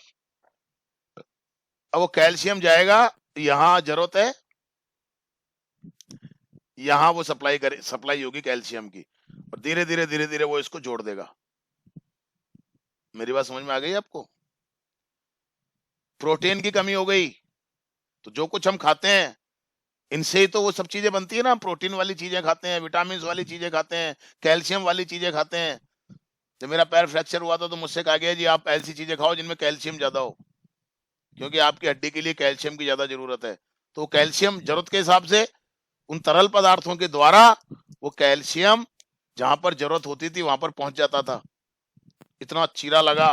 अब वो कैल्शियम जाएगा, यहां जरूरत है, यहां वो सप्लाई होगी कैल्शियम की, और धीरे धीरे वो इसको जोड़ देगा। मेरी बात समझ में आ गई आपको? प्रोटीन की कमी हो गई, तो जो कुछ हम खाते हैं इनसे ही तो वो सब चीजें बनती है ना। हम प्रोटीन वाली चीजें खाते हैं, विटामिन वाली चीजें खाते हैं, कैल्शियम वाली चीजें खाते हैं। जब मेरा पैर फ्रैक्चर हुआ था तो मुझसे कहा गया जी आप ऐसी चीजें खाओ जिनमें कैल्शियम ज्यादा हो, क्योंकि आपकी हड्डी के लिए कैल्शियम की ज्यादा जरूरत है। तो कैल्शियम जरूरत के हिसाब से उन तरल पदार्थों के द्वारा वो कैल्शियम जहां पर जरूरत होती थी वहां पर पहुंच जाता था। इतना चीरा लगा,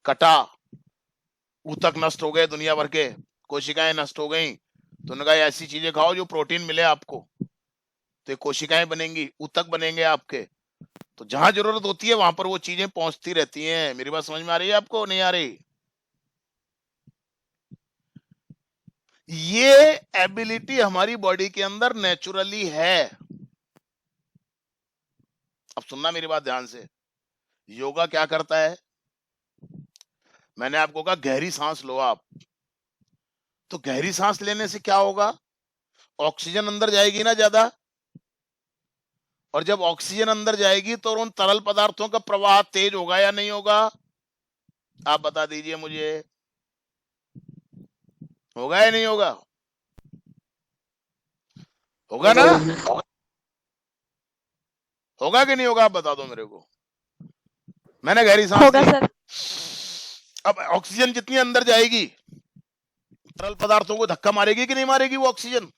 कटा, ऊतक नष्ट हो गए, दुनिया भर के कोशिकाएं नष्ट हो गई, तो उन्होंने कहा ऐसी चीजें खाओ जो प्रोटीन मिले आपको, तो ये कोशिकाएं बनेंगी, ऊतक बनेंगे आपके। तो जहां जरूरत होती है वहां पर वो चीजें पहुंचती रहती हैं। मेरी बात समझ में आ रही है आपको, नहीं आ रही? ये एबिलिटी हमारी बॉडी के अंदर नेचुरली है। अब सुनना मेरी बात ध्यान से। योगा क्या करता है? मैंने आपको कहा गहरी सांस लो आप, तो गहरी सांस लेने से क्या होगा? ऑक्सीजन अंदर जाएगी ना ज्यादा, और जब ऑक्सीजन अंदर जाएगी तो उन तरल पदार्थों का प्रवाह तेज होगा या नहीं होगा? आप बता दीजिए मुझे, होगा या नहीं होगा? होगा ना? होगा कि नहीं होगा? आप बता दो मेरे को। मैंने गहरी सांस होगा ली, सर। अब ऑक्सीजन जितनी अंदर जाएगी तरल पदार्थों को धक्का मारेगी कि नहीं मारेगी वो ऑक्सीजन?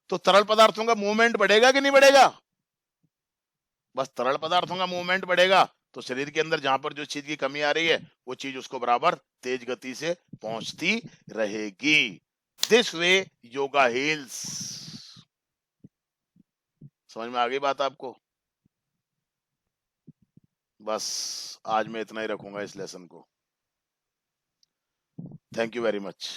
तो तरल पदार्थों का मूवमेंट बढ़ेगा कि नहीं बढ़ेगा? बस तरल पदार्थों का मूवमेंट बढ़ेगा तो शरीर के अंदर जहां पर जो चीज की कमी आ रही है वो चीज उसको बराबर तेज गति से पहुंचती रहेगी। This way yoga heels. समझ में आ गई बात आपको? बस आज मैं इतना ही रखूंगा इस लेसन को। Thank you very much.